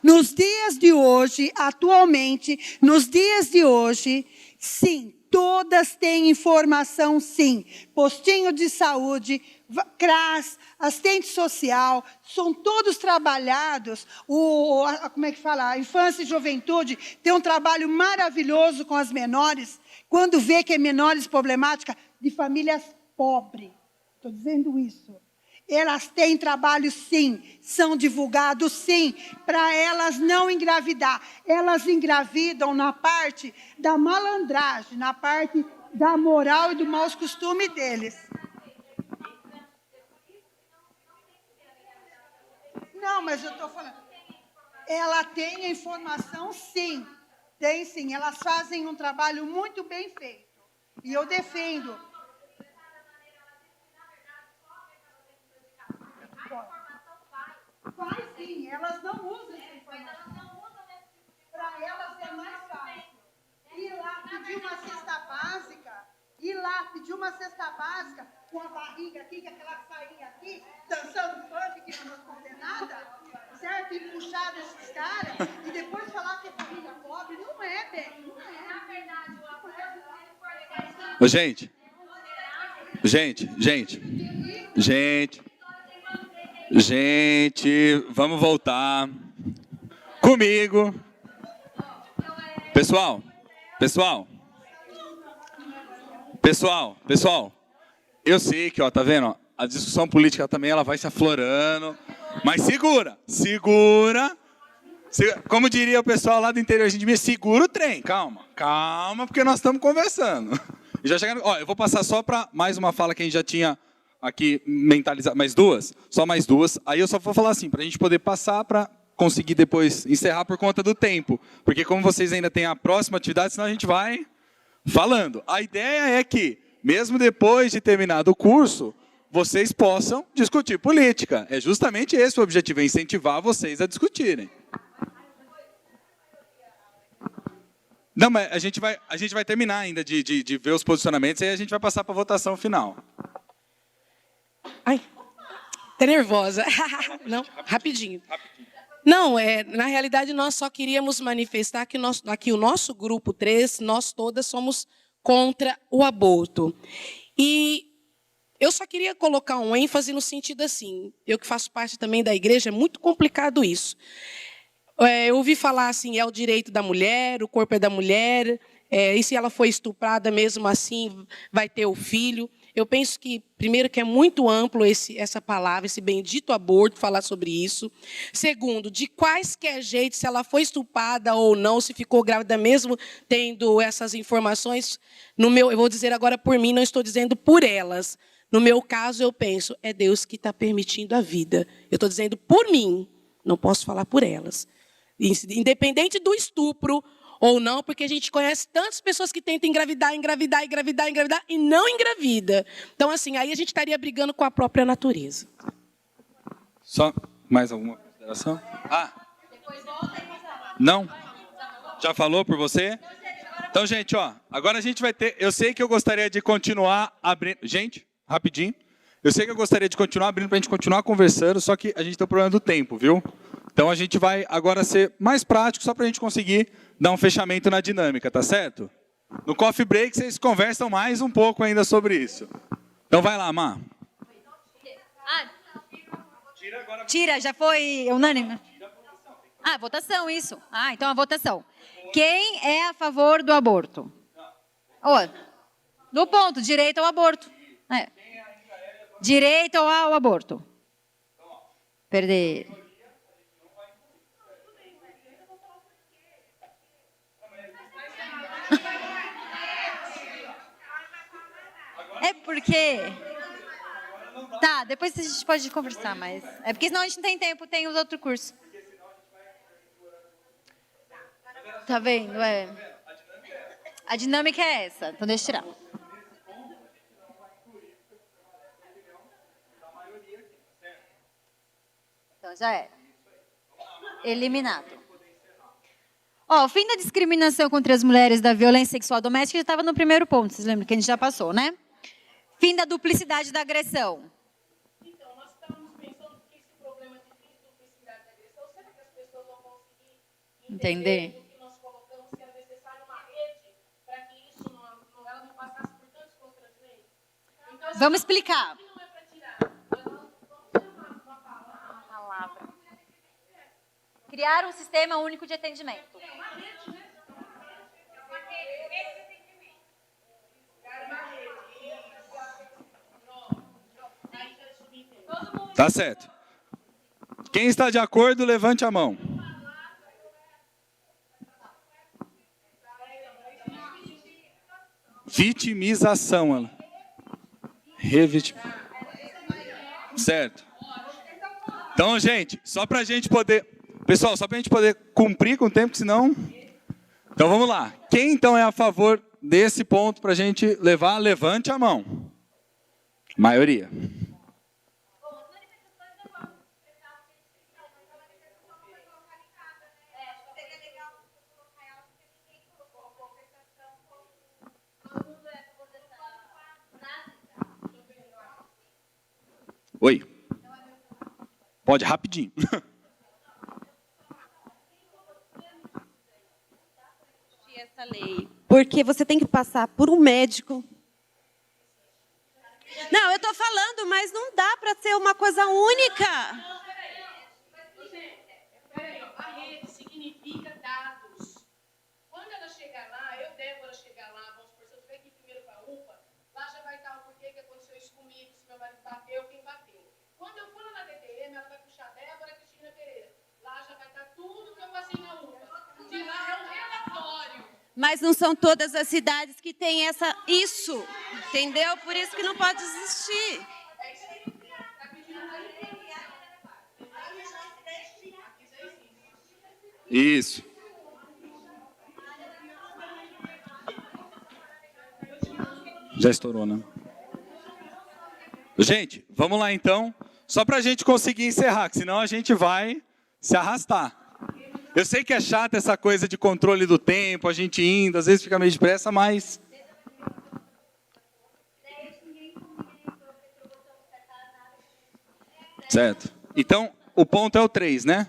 Nos dias de hoje, atualmente, nos dias de hoje, sim, todas têm informação, sim. Postinho de saúde, CRAS, assistente social, são todos trabalhados. Como é que fala? A infância e juventude tem um trabalho maravilhoso com as menores, quando vê que é menores problemática de famílias pobres. Estou dizendo isso. Elas têm trabalho, sim, são divulgados, sim, para elas não engravidar. Elas engravidam na parte da malandragem, na parte da moral e do maus costumes deles. Não, mas eu estou falando. Ela tem a informação, sim. Tem, sim. Elas fazem um trabalho muito bem feito. E eu defendo. Faz sim, elas não usam essa informação. Para elas é mais fácil. Ir lá pedir uma cesta básica, com a barriga aqui, com aquela sainha aqui, dançando funk, que não responder nada, certo? E puxar desses caras, e depois falar que é família pobre, não é, bem, não é. Ô, gente, vamos voltar comigo. Pessoal, eu sei que, ó, tá vendo? Ó, a discussão política também ela vai se aflorando, mas segura. Como diria o pessoal lá do interior, a gente me segura o trem, calma, porque nós estamos conversando. E já chegando, ó, eu vou passar só para mais uma fala que a gente já tinha aqui mentalizado, mais duas. Aí eu só vou falar assim, para a gente poder passar para conseguir depois encerrar por conta do tempo. Porque como vocês ainda têm a próxima atividade, senão a gente vai falando. A ideia é que, mesmo depois de terminado o curso, vocês possam discutir política. É justamente esse o objetivo, é incentivar vocês a discutirem. Não, mas a gente vai terminar ainda de ver os posicionamentos e aí a gente vai passar para a votação final. Ai, tá nervosa. Não, rapidinho. Não, na realidade nós só queríamos manifestar que aqui o nosso grupo 3, nós todas somos contra o aborto. E eu só queria colocar um ênfase no sentido assim, eu que faço parte também da igreja, é muito complicado isso. Eu ouvi falar assim, é o direito da mulher, o corpo é da mulher, e se ela for estuprada mesmo assim, vai ter o filho. Eu penso que, primeiro, que é muito amplo essa palavra, esse bendito aborto, falar sobre isso. Segundo, de quaisquer jeitos, se ela foi estuprada ou não, se ficou grávida mesmo tendo essas informações, eu vou dizer agora por mim, não estou dizendo por elas. No meu caso, eu penso, é Deus que está permitindo a vida. Eu estou dizendo por mim, não posso falar por elas. Independente do estupro ou não, porque a gente conhece tantas pessoas que tentam engravidar e não engravida. Então, assim, aí a gente estaria brigando com a própria natureza. Só mais alguma consideração? Não? Já falou por você? Então, gente, ó, agora a gente vai ter... Eu sei que eu gostaria de continuar abrindo... Gente, rapidinho. Eu sei que eu gostaria de continuar abrindo para a gente continuar conversando, só que a gente tem o problema do tempo, viu? Então a gente vai agora ser mais prático, só para a gente conseguir dar um fechamento na dinâmica, tá certo? No coffee break vocês conversam mais um pouco ainda sobre isso. Então vai lá, Má. Tira, já foi unânime? Votação, isso. Então a votação. Quem é a favor do aborto? Do ponto, direito ao aborto. Direito ao aborto. Perder. É porque... Tá, depois a gente pode conversar, mas... É porque senão a gente não tem tempo, tem os outros cursos. Tá vendo? A dinâmica é essa, então deixa eu tirar. Então já é. Eliminado. O fim da discriminação contra as mulheres, da violência sexual doméstica já estava no primeiro ponto, vocês lembram que a gente já passou, né? Fim da duplicidade da agressão. Então, nós estávamos pensando que esse problema de duplicidade da agressão, será que as pessoas vão conseguir entender o que nós colocamos, que era necessário uma rede para que isso ela não passasse por tantos constrangimentos? Então, vamos explicar. Não é para tirar. Vamos uma palavra. Criar um sistema único de atendimento. Tá certo. Quem está de acordo, levante a mão. Vitimização. Ela. Certo. Então, gente, só para a gente poder... Pessoal, só para a gente poder cumprir com o tempo, senão... Então, vamos lá. Quem, então, é a favor desse ponto para a gente levar? Levante a mão. Maioria. Oi. Pode, rapidinho. Essa lei, porque você tem que passar por um médico, Não, eu estou falando, mas não dá para ser uma coisa única. Peraí, a rede significa dados. Quando ela chegar lá, eu, Débora, chegar lá, vamos supor, se eu estiver aqui primeiro para a UPA, lá já vai estar o porquê que aconteceu isso comigo, se meu marido bateu, quem bateu. Quando eu for lá na DTM, ela vai puxar Débora Cristina Pereira. Lá já vai estar tudo que eu passei na UPA. De lá é um relatório. Mas não são todas as cidades que têm isso, entendeu? Por isso que não pode existir. Isso. Já estourou, né? Gente, vamos lá então. Só para a gente conseguir encerrar, que senão a gente vai se arrastar. Eu sei que é chato essa coisa de controle do tempo, a gente indo, às vezes fica meio depressa, mas... Certo. Então, o ponto é o 3, né?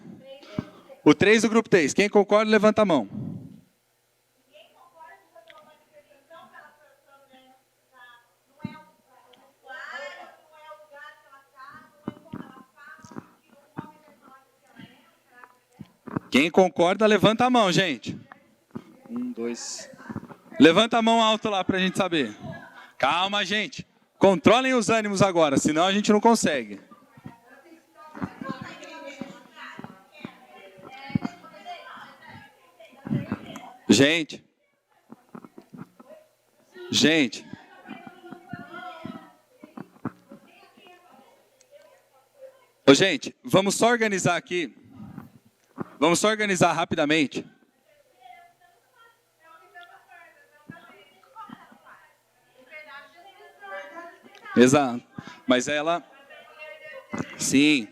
O 3 do grupo 3. Quem concorda, levanta a mão. Quem concorda, levanta a mão, gente. 1, 2. Levanta a mão alto lá para a gente saber. Calma, gente. Controlem os ânimos agora, senão a gente não consegue. Gente. Ô, gente, vamos só organizar aqui. Vamos só organizar rapidamente. Exato. Mas ela... Sim.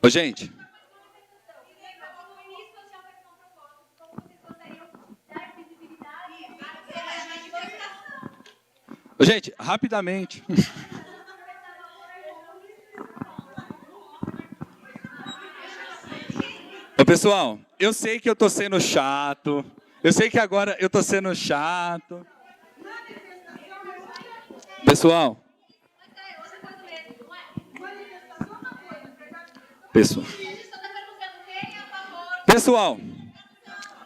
Ô, gente. Ô, gente, rapidamente. Ô, pessoal, eu sei que eu tô sendo chato. Eu sei que agora eu tô sendo chato. Pessoal. Pessoal.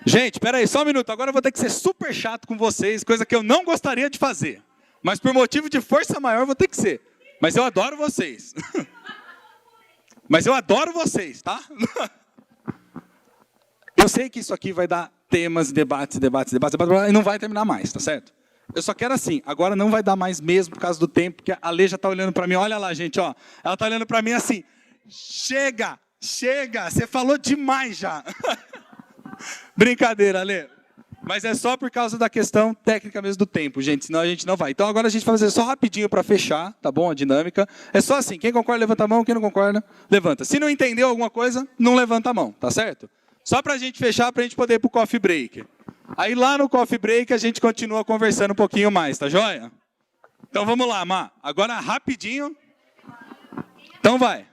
Gente, espera aí, só um minuto. Agora eu vou ter que ser super chato com vocês, coisa que eu não gostaria de fazer. Mas por motivo de força maior eu vou ter que ser. Mas eu adoro vocês. Mas eu adoro vocês, tá? Eu sei que isso aqui vai dar temas, debates, e não vai terminar mais, tá certo? Eu só quero assim, agora não vai dar mais mesmo por causa do tempo, porque a Lê já está olhando para mim, olha lá, gente, ó. Ela está olhando para mim assim, chega, você falou demais já. Brincadeira, Lê. Mas é só por causa da questão técnica mesmo do tempo, gente, senão a gente não vai. Então agora a gente vai fazer só rapidinho para fechar, tá bom? A dinâmica. É só assim, quem concorda, levanta a mão, quem não concorda, levanta. Se não entendeu alguma coisa, não levanta a mão, tá certo? Só para a gente fechar, para a gente poder ir para o coffee break. Aí lá no coffee break a gente continua conversando um pouquinho mais, tá joia? Então vamos lá, Má. Agora rapidinho. Então vai.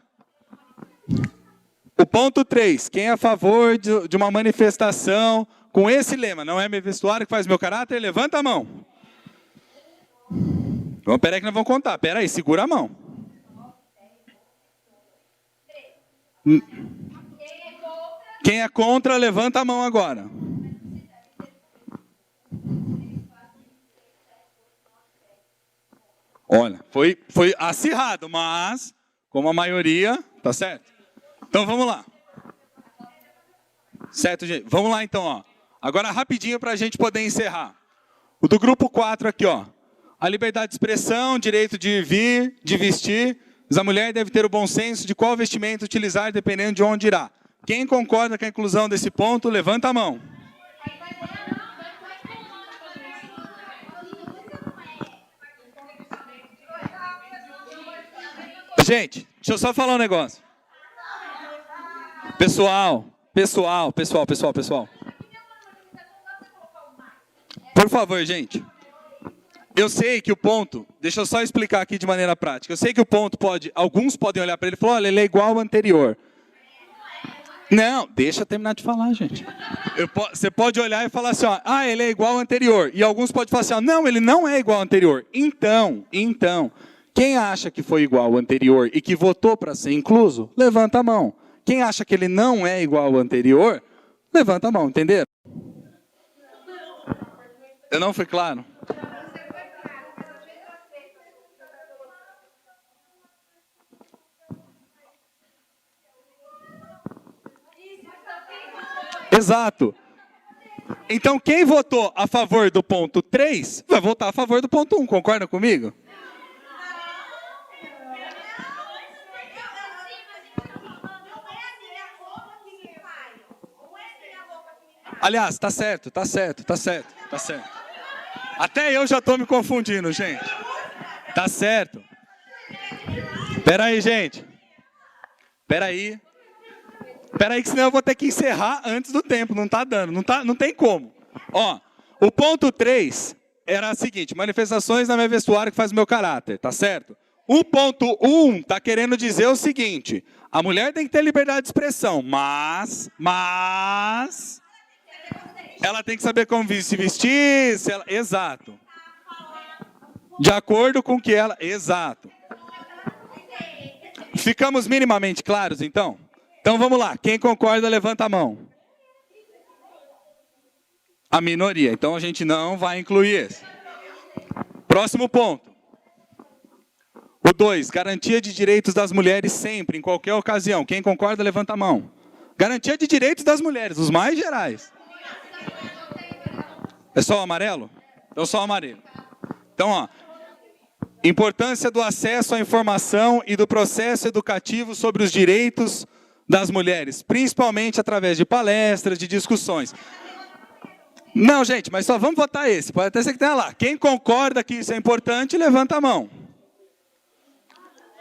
O ponto 3. Quem é a favor de uma manifestação com esse lema? Não é meu vestuário que faz meu caráter? Levanta a mão. Vamos, peraí que nós vamos contar. Peraí, segura a mão. Quem é contra, levanta a mão agora. Olha, foi acirrado, mas como a maioria, tá certo? Então vamos lá. Certo, gente? Vamos lá então, ó. Agora rapidinho para a gente poder encerrar. O do grupo 4 aqui, ó. A liberdade de expressão, direito de vir, de vestir. Mas a mulher deve ter o bom senso de qual vestimento utilizar dependendo de onde irá. Quem concorda com a inclusão desse ponto, levanta a mão. Gente, deixa eu só falar um negócio. Pessoal. Por favor, gente. Eu sei que o ponto, deixa eu só explicar aqui de maneira prática. Eu sei que o ponto pode, alguns podem olhar para ele e falar, olha, ele é igual ao anterior. Não, deixa eu terminar de falar, gente. Você pode olhar e falar assim, ó, ele é igual ao anterior. E alguns podem falar assim, ó, não, ele não é igual ao anterior. Então, quem acha que foi igual ao anterior e que votou para ser incluso, levanta a mão. Quem acha que ele não é igual ao anterior, levanta a mão, entenderam? Eu não fui claro? Exato. Então, quem votou a favor do ponto 3, vai votar a favor do ponto 1. Concorda comigo? Aliás, tá certo. Até eu já estou me confundindo, gente. Tá certo. Espera aí, gente. Espera aí, que senão eu vou ter que encerrar antes do tempo. Não tá dando, não tem como. Ó, o ponto 3 era o seguinte, manifestações na minha vestuário que faz o meu caráter, tá certo? O ponto 1 tá querendo dizer o seguinte, a mulher tem que ter liberdade de expressão, mas ela tem que saber como se vestir, exato. De acordo com o que ela... Exato. Ficamos minimamente claros, então? Então vamos lá, quem concorda, levanta a mão. A minoria, então a gente não vai incluir esse. Próximo ponto. O 2, garantia de direitos das mulheres sempre, em qualquer ocasião. Quem concorda, levanta a mão. Garantia de direitos das mulheres, os mais gerais. É só o amarelo? Então só o amarelo. Então, ó. Importância do acesso à informação e do processo educativo sobre os direitos das mulheres, principalmente através de palestras, de discussões. Não, gente, mas só vamos votar esse. Pode até ser que tenha lá. Quem concorda que isso é importante, levanta a mão.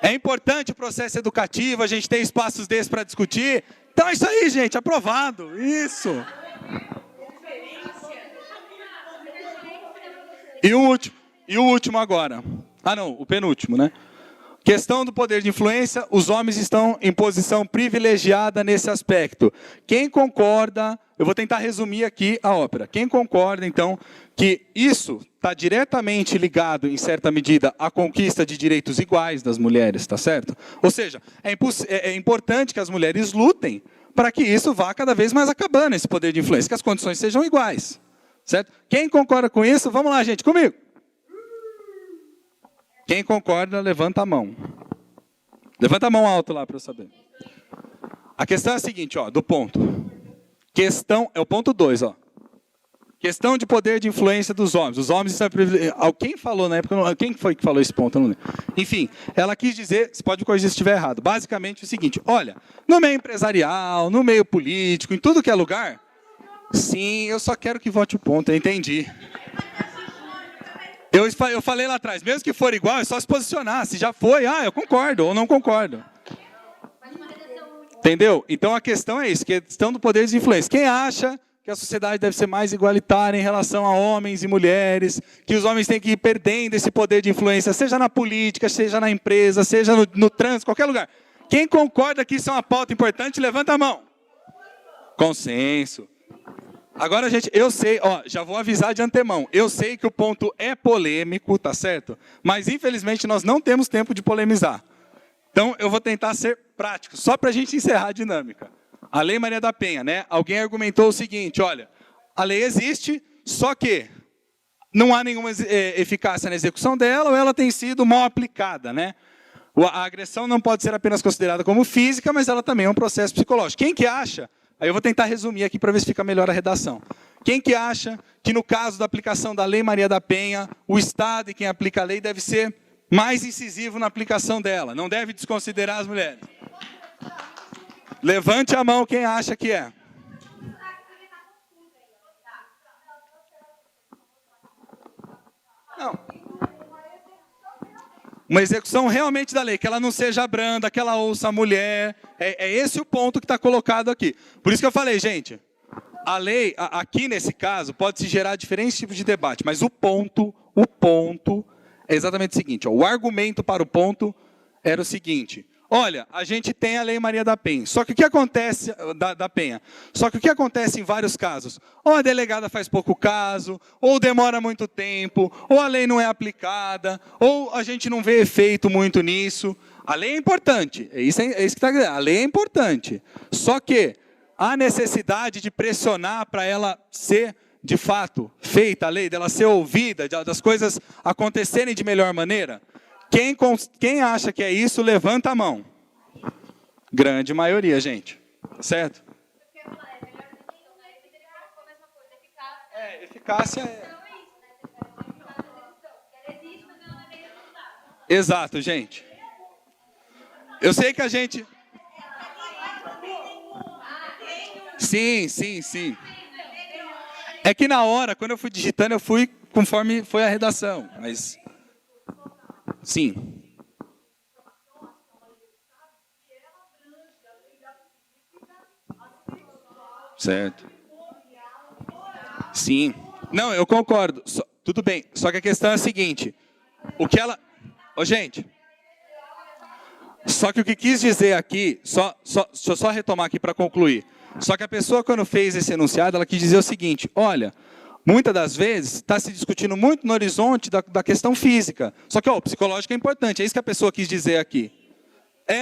É importante o processo educativo, a gente tem espaços desses para discutir. Então é isso aí, gente, aprovado. Isso. E o último agora. Não, o penúltimo, né? Questão do poder de influência, os homens estão em posição privilegiada nesse aspecto. Quem concorda, eu vou tentar resumir aqui a ópera. Quem concorda, então, que isso está diretamente ligado, em certa medida, à conquista de direitos iguais das mulheres, tá certo? Ou seja, é importante que as mulheres lutem para que isso vá cada vez mais acabando, esse poder de influência, que as condições sejam iguais, certo? Quem concorda com isso, vamos lá, gente, comigo. Quem concorda, levanta a mão. Levanta a mão alto lá para eu saber. A questão é a seguinte, ó, do ponto. É o ponto 2, ó. Questão de poder de influência dos homens. Os homens estão privilegiados. Quem falou na época? Quem foi que falou esse ponto? Eu não lembro. Enfim, ela quis dizer, você pode me corrigir se estiver errado, basicamente o seguinte, olha, no meio empresarial, no meio político, em tudo que é lugar, sim, eu só quero que vote o ponto, eu entendi. Eu falei lá atrás, mesmo que for igual, é só se posicionar. Se já foi, eu concordo ou não concordo. Entendeu? Então a questão é isso, questão do poder de influência. Quem acha que a sociedade deve ser mais igualitária em relação a homens e mulheres, que os homens têm que ir perdendo esse poder de influência, seja na política, seja na empresa, seja no trânsito, qualquer lugar. Quem concorda que isso é uma pauta importante, levanta a mão. Consenso. Agora, gente, eu sei, ó, já vou avisar de antemão, eu sei que o ponto é polêmico, tá certo? Mas, infelizmente, nós não temos tempo de polemizar. Então, eu vou tentar ser prático, só para a gente encerrar a dinâmica. A Lei Maria da Penha, né? Alguém argumentou o seguinte, olha, a lei existe, só que não há nenhuma eficácia na execução dela, ou ela tem sido mal aplicada, né? A agressão não pode ser apenas considerada como física, mas ela também é um processo psicológico. Quem que acha... Aí eu vou tentar resumir aqui para ver se fica melhor a redação. Quem que acha que no caso da aplicação da Lei Maria da Penha, o Estado e quem aplica a lei deve ser mais incisivo na aplicação dela, não deve desconsiderar as mulheres? Levante a mão quem acha que é. Não. Uma execução realmente da lei, que ela não seja branda, que ela ouça a mulher. É esse o ponto que está colocado aqui. Por isso que eu falei, gente, a lei, aqui nesse caso, pode se gerar diferentes tipos de debate, mas o ponto é exatamente o seguinte, ó, o argumento para o ponto era o seguinte, olha, a gente tem a Lei Maria da Penha. Só que o que acontece da Penha? Só que o que acontece em vários casos? Ou a delegada faz pouco caso, ou demora muito tempo, ou a lei não é aplicada, ou a gente não vê efeito muito nisso. A lei é importante, é isso que está dizendo. A lei é importante. Só que há necessidade de pressionar para ela ser, de fato, feita a lei, dela ser ouvida, das coisas acontecerem de melhor maneira. Quem acha que é isso, levanta a mão. Grande maioria, gente. Certo? Eficácia é... Exato, gente. Eu sei que a gente... Sim. É que na hora, quando eu fui digitando, eu fui conforme foi a redação. Mas... Sim. Certo. Sim. Não, eu concordo. Tudo bem. Só que a questão é a seguinte. O que ela... Ô, gente. Só que o que quis dizer aqui... Deixa eu só retomar aqui para concluir. Só que a pessoa, quando fez esse enunciado, ela quis dizer o seguinte. Olha... Muitas das vezes está se discutindo muito no horizonte da questão física. Só que o psicológico é importante, é isso que a pessoa quis dizer aqui.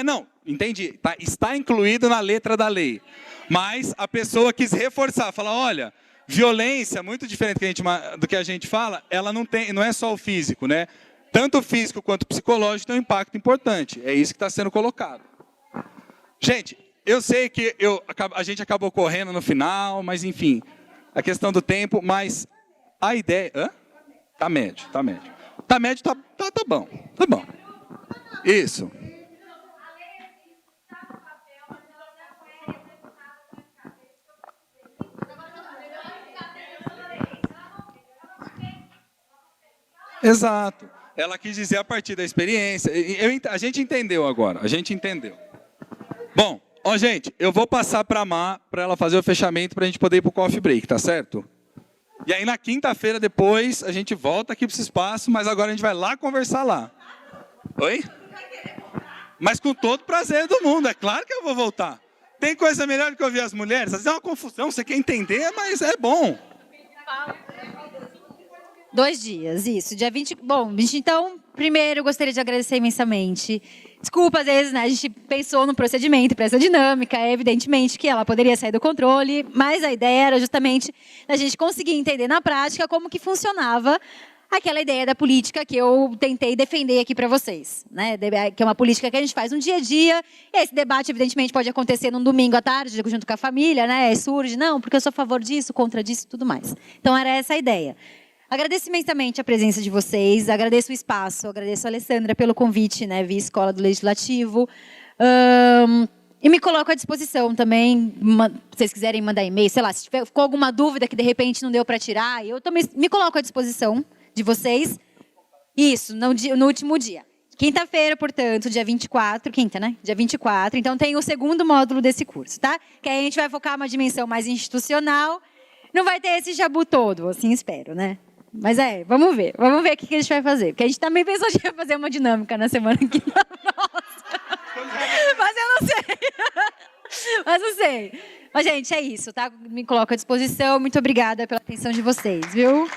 Não, entendi. Está incluído na letra da lei. Mas a pessoa quis reforçar, falar, olha, violência, muito diferente do que a gente fala, ela não é só o físico, né? Tanto o físico quanto o psicológico tem um impacto importante. É isso que está sendo colocado. Gente, eu sei que a gente acabou correndo no final, mas enfim... A questão do tempo, mas a ideia... Tá médio. Tá bom. Tá bom. Isso. Exato. Ela quis dizer a partir da experiência. A gente entendeu agora. Bom... Ó, gente, eu vou passar para a Má, para ela fazer o fechamento, para a gente poder ir para o coffee break, tá certo? E aí, na quinta-feira, depois, a gente volta aqui para esse espaço, mas agora a gente vai lá conversar lá. Oi? Mas com todo prazer do mundo, é claro que eu vou voltar. Tem coisa melhor do que ouvir as mulheres? Às vezes é uma confusão, você quer entender, mas é bom. 2 dias, isso. Dia 20... Bom, então, primeiro, eu gostaria de agradecer imensamente. Desculpa, às vezes, né, a gente pensou no procedimento, para essa dinâmica, evidentemente que ela poderia sair do controle, mas a ideia era justamente a gente conseguir entender na prática como que funcionava aquela ideia da política que eu tentei defender aqui para vocês, né? Que é uma política que a gente faz no dia a dia, e esse debate, evidentemente, pode acontecer num domingo à tarde, junto com a família, né? Surge, não, porque eu sou a favor disso, contra disso e tudo mais. Então, era essa a ideia. Agradeço imensamente a presença de vocês, agradeço o espaço, agradeço a Alessandra pelo convite, né, via Escola do Legislativo. E me coloco à disposição também, se vocês quiserem mandar e-mail, sei lá, se ficou alguma dúvida que de repente não deu para tirar, eu também me coloco à disposição de vocês. Isso, no último dia. Quinta-feira, portanto, dia 24, quinta, né? Dia 24, então tem o segundo módulo desse curso, tá? Que aí a gente vai focar uma dimensão mais institucional, não vai ter esse jabu todo, assim espero, né? Mas vamos ver o que a gente vai fazer. Porque a gente também pensou que ia fazer uma dinâmica na semana que vem. Mas eu não sei. Mas, gente, é isso, tá? Me coloco à disposição. Muito obrigada pela atenção de vocês, viu?